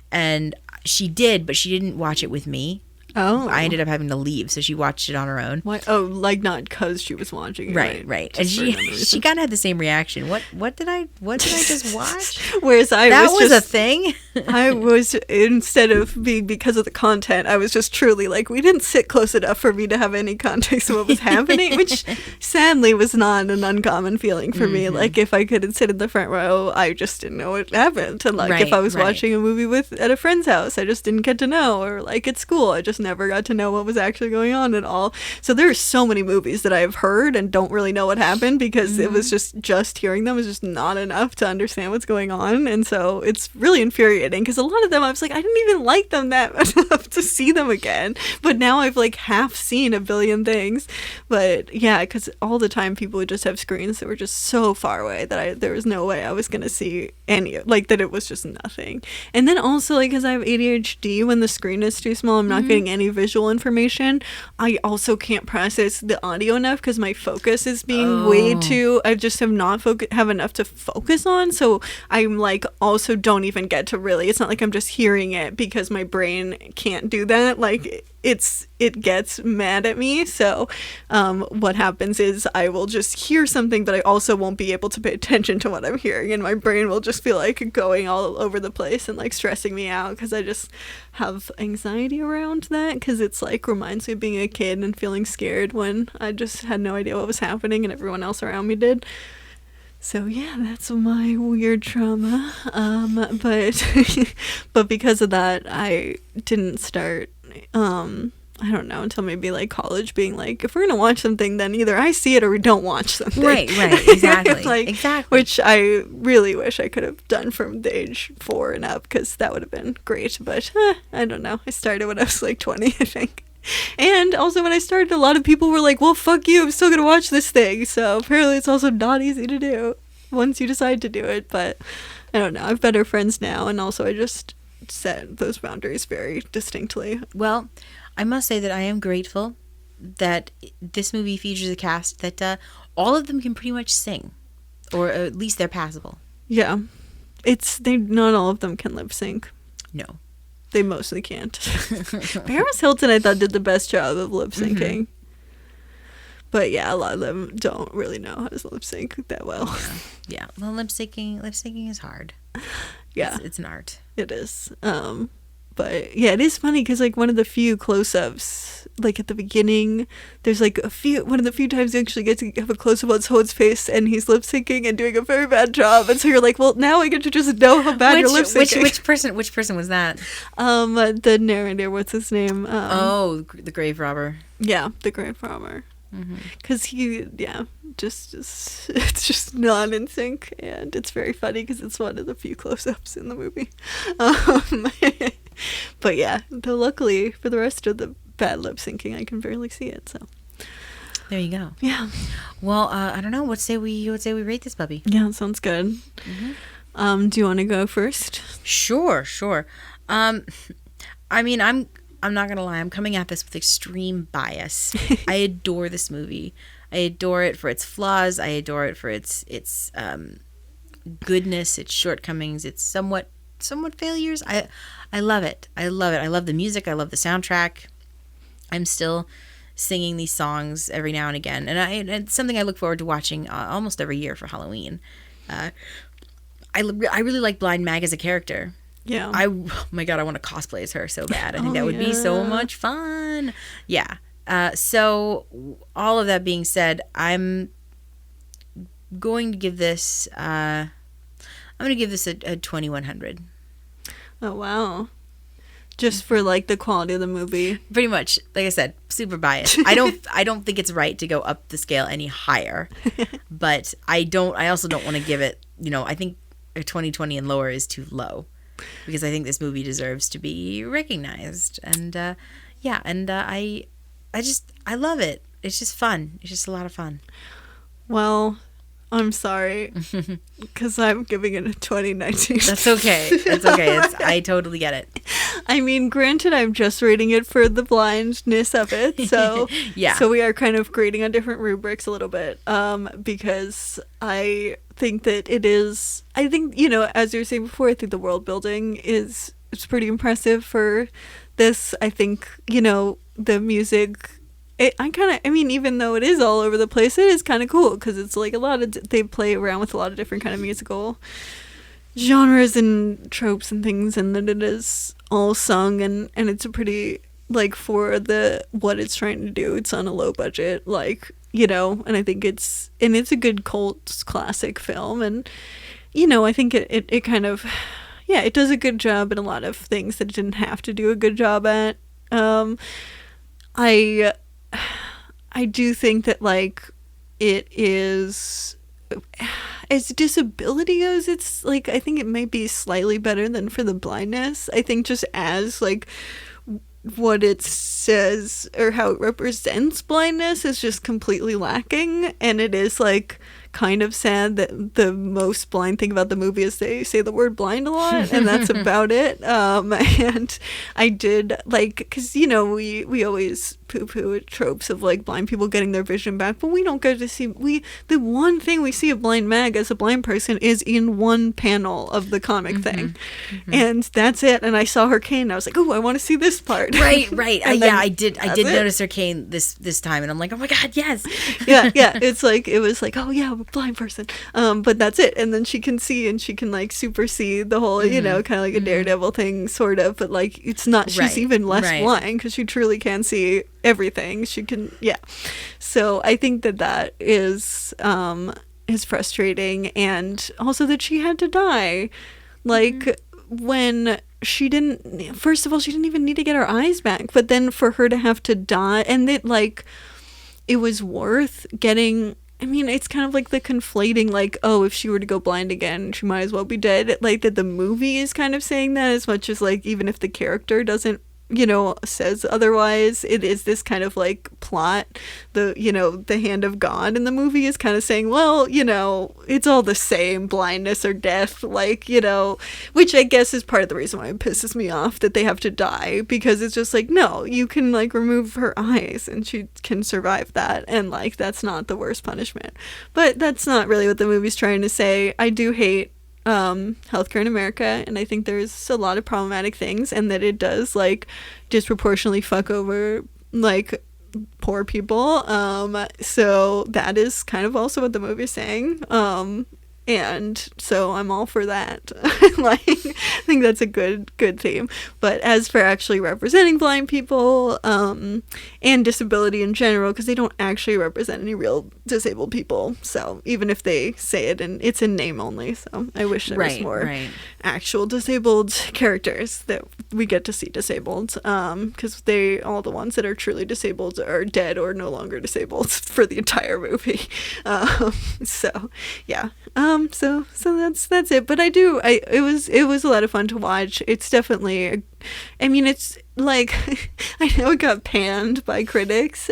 And she did, but she didn't watch it with me. Oh, I ended up having to leave, so she watched it on her own. Why? Oh, like not because she was watching it, Right. And Just for another reason. she kind of had the same reaction. What did I just watch? Whereas I That was a just, thing. I was, instead of being because of the content, I was just truly like, we didn't sit close enough for me to have any context of what was happening, which sadly was not an uncommon feeling for me. Like, if I couldn't sit in the front row, I just didn't know what happened. And like, if I was Right. watching a movie at a friend's house, I just didn't get to know. Or like at school, I just never got to know what was actually going on at all. So there's so many movies that I've heard and don't really know what happened because it was just hearing them was just not enough to understand what's going on. And so it's really infuriating because a lot of them I was like, I didn't even like them that enough to see them again. But now I've like half seen a billion things. But yeah, because all the time people would just have screens that were just so far away that there was no way I was going to see any, like that it was just nothing. And then also like because I have ADHD, when the screen is too small, I'm not getting any visual information. I also can't process the audio enough because my focus is being way too, I just have not have enough to focus on. So I'm like also don't even get to really, it's not like I'm just hearing it because my brain can't do that. Like it gets mad at me. So what happens is I will just hear something, but I also won't be able to pay attention to what I'm hearing, and my brain will just feel like going all over the place and like stressing me out because I just have anxiety around that, because it's like reminds me of being a kid and feeling scared when I just had no idea what was happening and everyone else around me did. So yeah, that's my weird trauma. But because of that, I didn't start I don't know, until maybe like college, being like, if we're gonna watch something, then either I see it or we don't watch something. Right, exactly. Like, Exactly. Which I really wish I could have done from the age 4 and up, because that would have been great. But I don't know. I started when I was like 20, I think. And also when I started, a lot of people were like, well, fuck you, I'm still gonna watch this thing. So apparently it's also not easy to do once you decide to do it. But I don't know. I have better friends now, and also I just set those boundaries very distinctly. Well, I must say that I am grateful that this movie features a cast that all of them can pretty much sing, or at least they're passable. Yeah. Not all of them can lip sync. No. They mostly can't. Paris Hilton, I thought, did the best job of lip syncing. But yeah, a lot of them don't really know how to lip sync that well. Yeah. Well, lip syncing is hard. Yeah, It's an art. it is. But yeah, it is funny because like one of the few close-ups, like at the beginning, there's like one of the few times you actually get to have a close-up on someone's face and he's lip syncing and doing a very bad job, and so you're like, well, now I get to just know how bad you're lip syncing. Which person was that? The narrator, what's his name? The grave robber. Yeah, the grave robber. Because it's just not in sync, and it's very funny because it's one of the few close-ups in the movie. But yeah, though luckily for the rest of the bad lip syncing, I can barely see it. So there you go. Yeah. Well, I don't know. What say we rate this puppy? Yeah, sounds good. Do you want to go first? Sure. I mean, I'm not gonna lie. I'm coming at this with extreme bias. I adore this movie. I adore it for its flaws. I adore it for its goodness, its shortcomings, its somewhat failures. I love it. I love the music. I love the soundtrack. I'm still singing these songs every now and again, and it's something I look forward to watching almost every year for Halloween. I really like Blind Mag as a character. Yeah. Oh my god, I want to cosplay as her so bad. I think that would be so much fun. Yeah. So all of that being said, I'm going to give this a 2100. Oh wow. Just for like the quality of the movie. Pretty much, like I said, super biased. I don't think it's right to go up the scale any higher. But I also don't want to give it, I think a 2020 and lower is too low. Because I think this movie deserves to be recognized. And I love it. It's just fun. It's just a lot of fun. Well, I'm sorry, because I'm giving it a 2019. That's okay. I totally get it. I mean, granted, I'm just rating it for the blindness of it, so yeah. So we are kind of grading on different rubrics a little bit, because I think that it is. I think as you were saying before, I think the world building is pretty impressive for this. I think the music. Even though it is all over the place, it is kind of cool because it's like they play around with a lot of different kind of musical genres and tropes and things, and then it is all sung and it's a pretty, like, for what it's trying to do, it's on a low budget, and I think it's a good cult classic film, and I think it kind of, it does a good job in a lot of things that it didn't have to do a good job at. I do think that, like, it is, as disability goes, it's, like, I think it might be slightly better than for the blindness. I think just as, like, what it says or how it represents blindness is just completely lacking, and it is, like, kind of sad that the most blind thing about the movie is they say the word blind a lot, and that's about it. And I did, like, because we always poo-poo at tropes of, like, blind people getting their vision back, but we don't get to see, the one thing we see of Blind Mag as a blind person is in one panel of the comic thing, and that's it. And I saw her cane and I was like, oh, I want to see this part. Right. I did notice her cane this time, and I'm like, oh my god, yes. yeah it's like, it was like, oh yeah, I'm a blind person, but that's it. And then she can see, and she can, like, super see the whole, kind of like a Daredevil thing, sort of, but, like, it's not, she's even less blind because she truly can see everything. She can, so I think that is frustrating, and also that she had to die, like, when she didn't, first of all, she didn't even need to get her eyes back, but then for her to have to die, and it was worth getting. I mean, it's kind of like the conflating, like, oh, if she were to go blind again, she might as well be dead. Like, that the movie is kind of saying that, as much as, like, even if the character doesn't, says otherwise, it is this kind of, like, plot. The hand of God in the movie is kind of saying, well, it's all the same, blindness or death, like, which I guess is part of the reason why it pisses me off that they have to die, because it's just like, no, you can, like, remove her eyes and she can survive that, and, like, that's not the worst punishment. But that's not really what the movie's trying to say. I do hate healthcare in America, and I think there's a lot of problematic things, and that it does, like, disproportionately fuck over, like, poor people. So that is kind of also what the movie is saying. And so I'm all for that. Like, I think that's a good theme. But as for actually representing blind people, and disability in general, because they don't actually represent any real disabled people. So even if they say it, and it's in name only. So I wish there was more actual disabled characters that we get to see disabled. Because all the ones that are truly disabled are dead or no longer disabled for the entire movie. So yeah. So that's it. But it was a lot of fun to watch. It's definitely, it's like, I know it got panned by critics,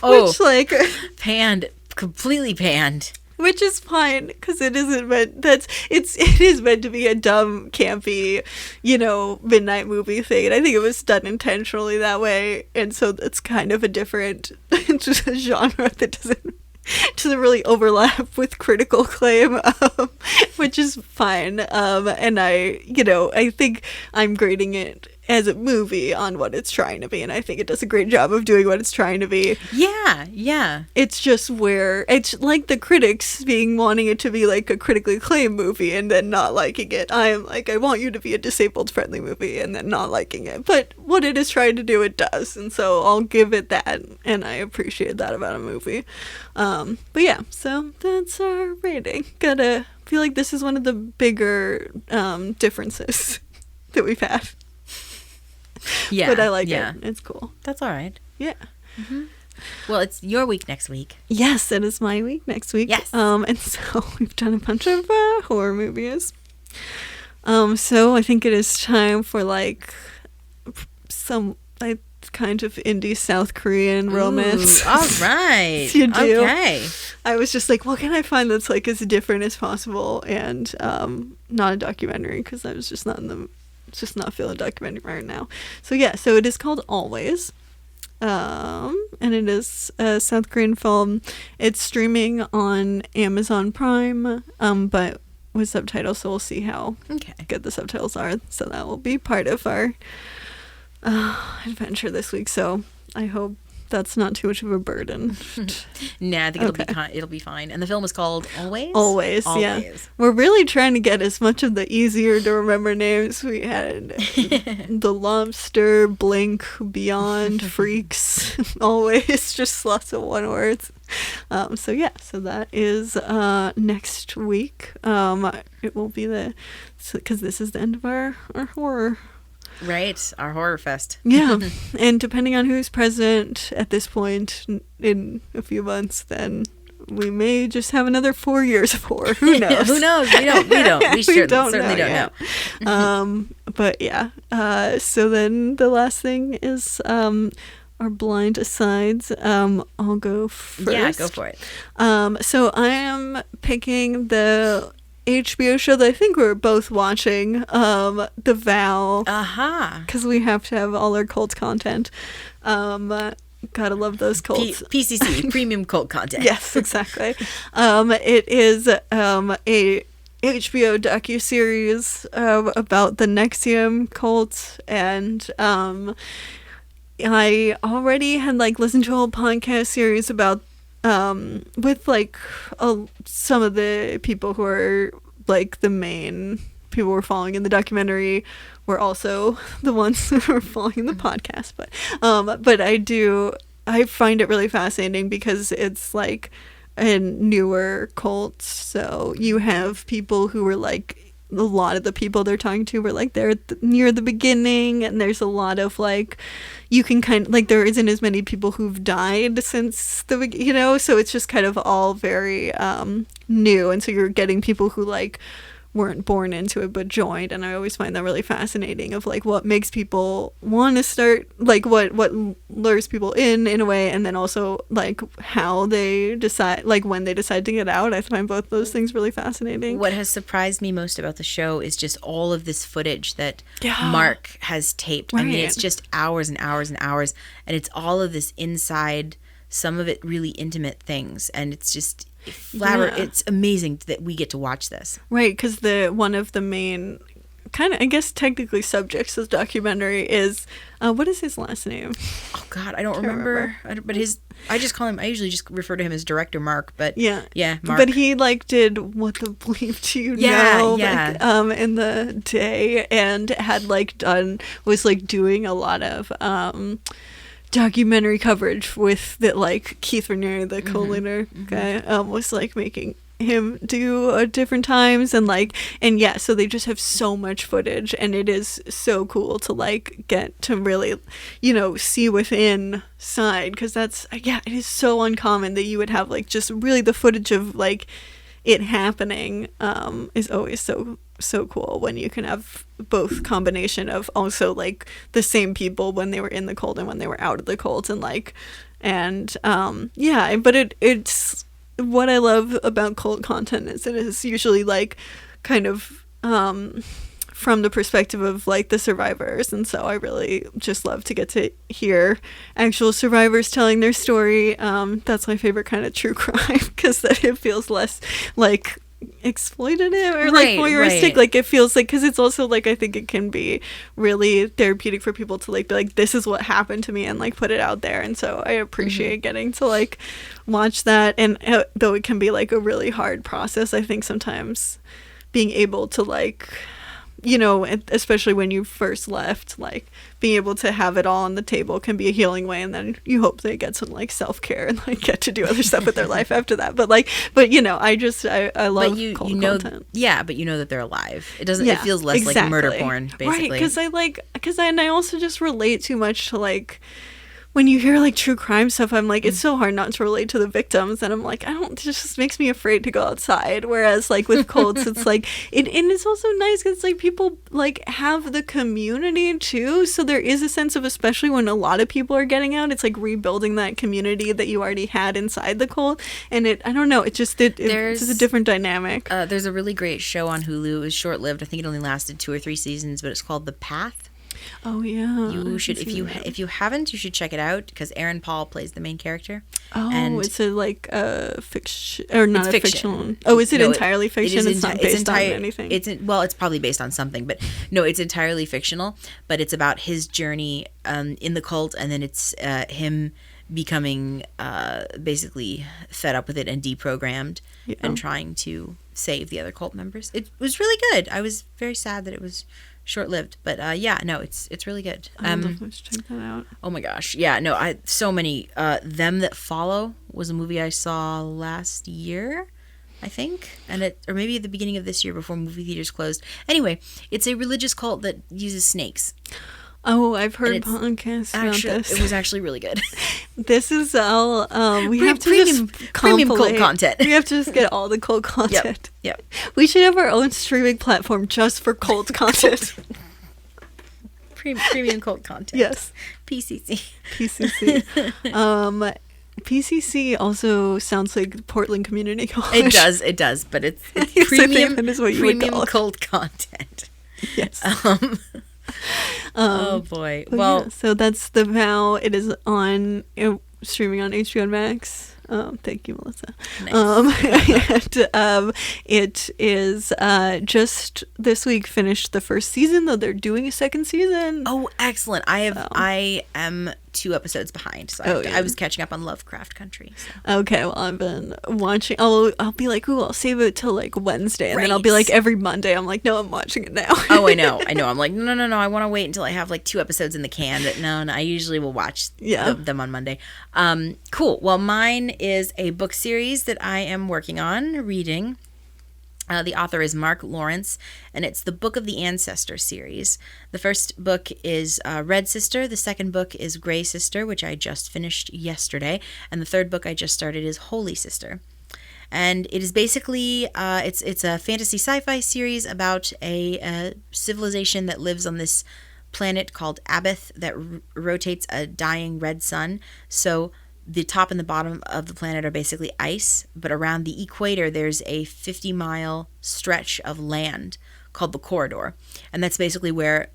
which like completely panned. Which is fine, because it isn't meant, it is meant to be a dumb, campy, midnight movie thing, and I think it was done intentionally that way, and so it's kind of a different genre that doesn't really overlap with critical acclaim, which is fine. And I think I'm grading it as a movie on what it's trying to be, and I think it does a great job of doing what it's trying to be. Yeah. It's just where it's like the critics wanting it to be like a critically acclaimed movie and then not liking it. I want you to be a disabled friendly movie and then not liking it. But what it is trying to do, it does, and so I'll give it that, and I appreciate that about a movie. But yeah, so that's our rating. Feel like this is one of the bigger differences that we've had. Yeah. But I like it. It's cool. That's all right. Yeah. Mm-hmm. Well, it's your week next week. Yes, it is my week next week. Yes. And so we've done a bunch of horror movies. So I think it is time for like some kind of indie South Korean romance. Ooh, all right. You do. Okay. I was just like, what can I find that's like as different as possible, and not a documentary, because I was just not feeling documentary right now. So yeah, so it is called Always. And it is a South Korean film. It's streaming on Amazon Prime, but with subtitles, so we'll see how good the subtitles are. So that will be part of our adventure this week. So I hope that's not too much of a burden. Nah, I think it'll be fine. And the film is called Always? Always, yeah. We're really trying to get as much of the easier to remember names. We had The Lobster, Blink, Beyond, Freaks, Always, just lots of one words. So that is next week. It will be because this is the end of our horror. Right, our horror fest. Yeah, and depending on who's president at this point in a few months, then we may just have another 4 years of horror. Who knows? Who knows? We don't. We certainly don't know. But yeah. So then the last thing is our blind asides. I'll go first. Yeah, go for it. So I am picking the HBO show that I think we're both watching, The Vow. Because we have to have all our cult content. Gotta love those cults. PCC, premium cult content. Yes, exactly. It is a HBO docuseries about the Nexium cult, and I already had listened to a whole podcast series about with some of the people who are the main people we're following in the documentary were also the ones who are following in the podcast, but I find it really fascinating because it's a newer cult. So you have people who were a lot of the people they're talking to were they're near the beginning, and there's a lot of you can kind of there isn't as many people who've died since the so it's just kind of all very new, and so you're getting people who weren't born into it but joined, and I always find that really fascinating of what makes people want to start, what lures people in a way, and then also how they decide, when they decide to get out. I find both those things really fascinating. What has surprised me most about the show is just all of this footage that Mark has taped. Right. I mean, it's just hours and hours and hours, and it's all of this inside, some of it really intimate things, and it's just it's amazing that we get to watch this. Right, because one of the main kind of, I guess, technically subjects of the documentary is, what is his last name? Oh God, I don't remember. But I usually just refer to him as Director Mark, but yeah, Mark. But he like did What the Bleep Do You Know? Yeah. Like, in the day, and had like was doing a lot of documentary coverage with that, like Keith Raniere, the co-leader guy, was like making him do at different times, and yeah, so they just have so much footage, and it is so cool to like get to really, see within side, because that's, yeah, it is so uncommon that you would have like just really the footage of like it happening, is always so cool when you can have both combination of also like the same people when they were in the cult and when they were out of the cult, and yeah, but it's what I love about cult content is it is usually like kind of from the perspective of like the survivors, and so I really just love to get to hear actual survivors telling their story. That's my favorite kind of true crime, because then it feels less like exploitative or like voyeuristic. Right. Like it feels like, because it's also like, I think it can be really therapeutic for people to like be like, this is what happened to me, and like put it out there. And so I appreciate getting to like watch that, and though it can be like a really hard process, I think sometimes being able to like, especially when you first left, like being able to have it all on the table can be a healing way, and then you hope they get some like self-care and like get to do other stuff with their life after that. But I love cult content. Yeah, but you know that they're alive. It doesn't. It feels less like murder porn, basically. Right? Because I also just relate too much to like, when you hear like true crime stuff, I'm like, it's so hard not to relate to the victims, and I'm like, it just makes me afraid to go outside. Whereas like with cults, it's like and it's also nice because like people like have the community too, so there is a sense of, especially when a lot of people are getting out, it's like rebuilding that community that you already had inside the cult, and it's just a different dynamic. There's a really great show on Hulu. It was short-lived. I think it only lasted 2 or 3 seasons, but it's called The Path. Oh yeah, you should, if you haven't, you should check it out, because Aaron Paul plays the main character. Oh, and it's a fiction, or not a fiction. Oh, is it entirely fiction? It's not based on anything. It's probably based on something, but no, it's entirely fictional. But it's about his journey in the cult, and then it's him becoming basically fed up with it and deprogrammed, and trying to save the other cult members. It was really good. I was very sad that it was short-lived, but it's really good. Let's check that out. Oh my gosh, yeah, no, so many. Them That Follow was a movie I saw last year, I think, or maybe at the beginning of this year before movie theaters closed. Anyway, it's a religious cult that uses snakes. Oh, I've heard podcasts about this. It was actually really good. This is all. We have to premium cult content. We have to just get all the cult content. Yep. We should have our own streaming platform just for cult content. Premium cult content. Yes. PCC. PCC also sounds like Portland Community College. It does, but it's yes, premium cult content. Yes. Oh boy. Well, yeah, so that's The Vow. It is streaming on HBO Max. Thank you, Melissa. Nice. And it is just this week finished the first season, though they're doing a second season. Oh, excellent! I am 2 episodes behind, so I was catching up on Lovecraft Country. So. Okay, well, I've been watching. I'll be like, ooh, I'll save it till like Wednesday, and then I'll be like, every Monday, I'm like, no, I'm watching it now. Oh, I know. I'm like, no, I want to wait until I have like 2 episodes in the can. But no, I usually will watch them on Monday. Cool. Well, mine is a book series that I am working on reading. The author is Mark Lawrence, and it's the Book of the Ancestor series. The first book is Red Sister. The second book is Gray Sister, which I just finished yesterday. And the third book I just started is Holy Sister. And it is basically, it's a fantasy sci-fi series about a civilization that lives on this planet called Abath that rotates a dying red sun. So the top and the bottom of the planet are basically ice, but around the equator there's a 50-mile stretch of land called the corridor, and that's basically where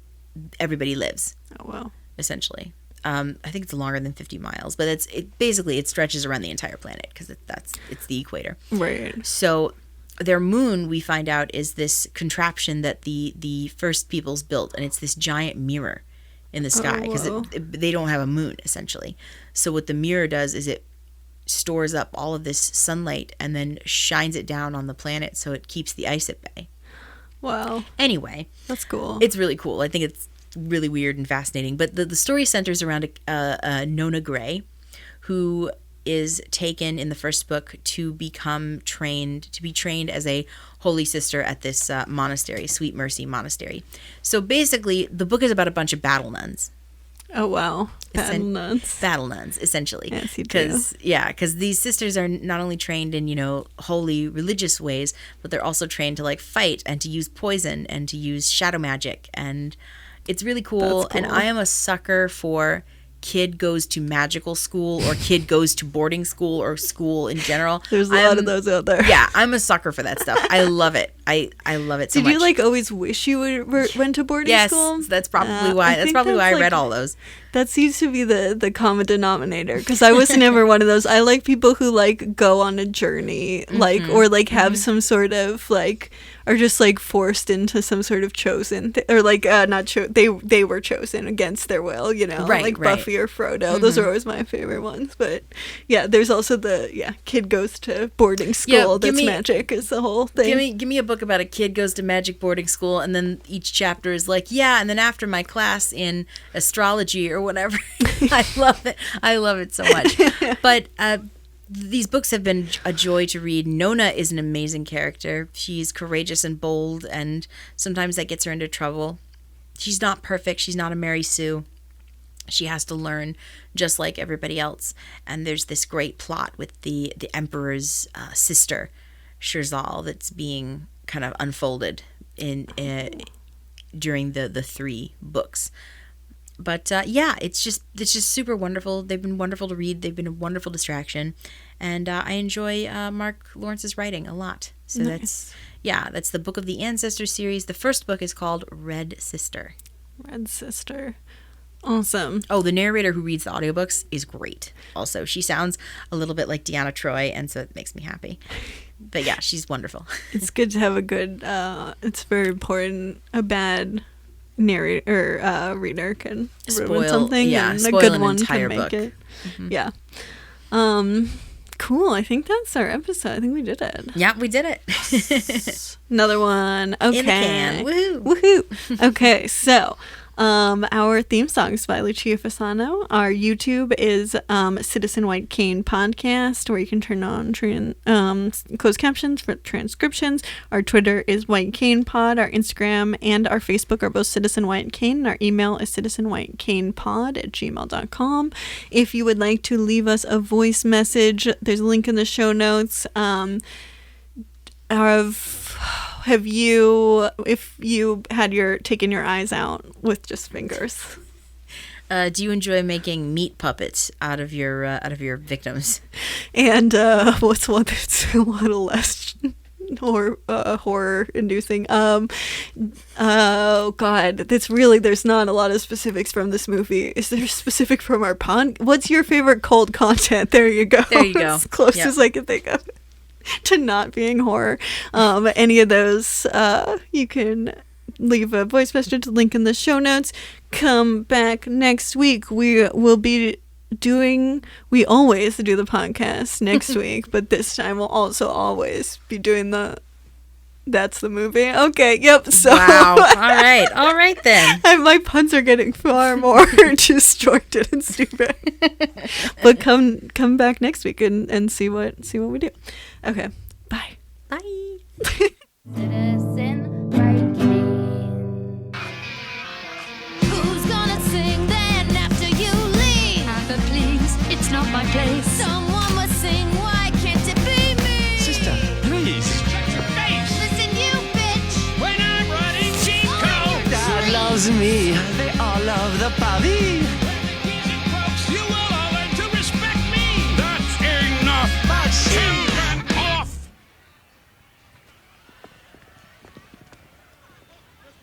everybody lives. Oh wow! Essentially, I think it's longer than 50 miles, but it stretches around the entire planet because it's the equator. Right. So their moon, we find out, is this contraption that the first peoples built, and it's this giant mirror in the sky because they don't have a moon, essentially. So what the mirror does is it stores up all of this sunlight and then shines it down on the planet so it keeps the ice at bay. Wow. Anyway. That's cool. It's really cool. I think it's really weird and fascinating. But the story centers around Nona Gray, who is taken in the first book to be trained as a holy sister at this monastery, Sweet Mercy Monastery. So basically, the book is about a bunch of battle nuns. Oh, wow. Battle nuns. Battle nuns, essentially. Yes, you do. Because these sisters are not only trained in, holy religious ways, but they're also trained to, fight and to use poison and to use shadow magic. And it's really cool. And I am a sucker for kid goes to magical school or kid goes to boarding school or school in general. There's a lot of those out there. Yeah, I'm a sucker for that stuff. I love it. I love it so much. Did you always wish you went to boarding school? Yes, that's probably why. That's probably why I read all those. That seems to be the common denominator, because I was never one of those. I like people who go on a journey, or have some sort of are just forced into some sort of chosen or they were chosen against their will, right, Buffy or Frodo. Those are always my favorite ones. But yeah, there's also the kid goes to boarding school. Magic is the whole thing. Give me a book about a kid goes to magic boarding school, and then each chapter is and then after my class in astrology or whatever. I love it so much. But these books have been a joy to read. Nona is an amazing character. She's courageous and bold, and sometimes that gets her into trouble. She's not perfect. She's not a Mary Sue. She has to learn just like everybody else. And there's this great plot with the Emperor's sister, Shirzal, that's being kind of unfolded during the 3 books. But it's just super wonderful. They've been wonderful to read. They've been a wonderful distraction, and I enjoy Mark Lawrence's writing a lot. So nice. That's the Book of the Ancestors series. The first book is called Red Sister. Red Sister. Awesome. Oh, the narrator who reads the audiobooks is great. Also, she sounds a little bit like Deanna Troi, and so it makes me happy. But yeah, she's wonderful. It's good to have a good. It's very important. A bad narrator or reader can ruin something, and a good one can make it. Mm-hmm. Yeah. Cool. I think that's our episode. I think we did it. Yeah, we did it. Another one. Okay. In the can. Woohoo. Woohoo. Okay, so our theme song is by Lucia Fasano. Our YouTube is Citizen White Cane Podcast, where you can turn on closed captions for transcriptions. Our Twitter is White Cane Pod. Our Instagram and our Facebook are both Citizen White Cane. And our email is citizenwhitecanepod@gmail.com. If you would like to leave us a voice message, there's a link in the show notes. Have you, if you had taken your eyes out with just fingers? Do you enjoy making meat puppets out of your victims? And what's one that's a little less horror inducing? Oh God, there's not a lot of specifics from this movie. Is there specific from our pond? What's your favorite cold content? There you go. There you go. As close as I can think of to not being horror. Any of those, you can leave a voice message, link in the show notes. Come back next week. We always do the podcast next week, but this time we'll also always be doing that's the movie. Okay, yep. So wow. All right then. My puns are getting far more distorted and stupid. But come back next week and see what we do. Okay. Bye. Bye. Citizen White Cane. Who's gonna sing then after you leave? But please, it's not my place. Someone must sing. Why can't it be me? Sister, please. Listen, you bitch. When I'm running cheap codes. Dad loves me. They all love the Paris.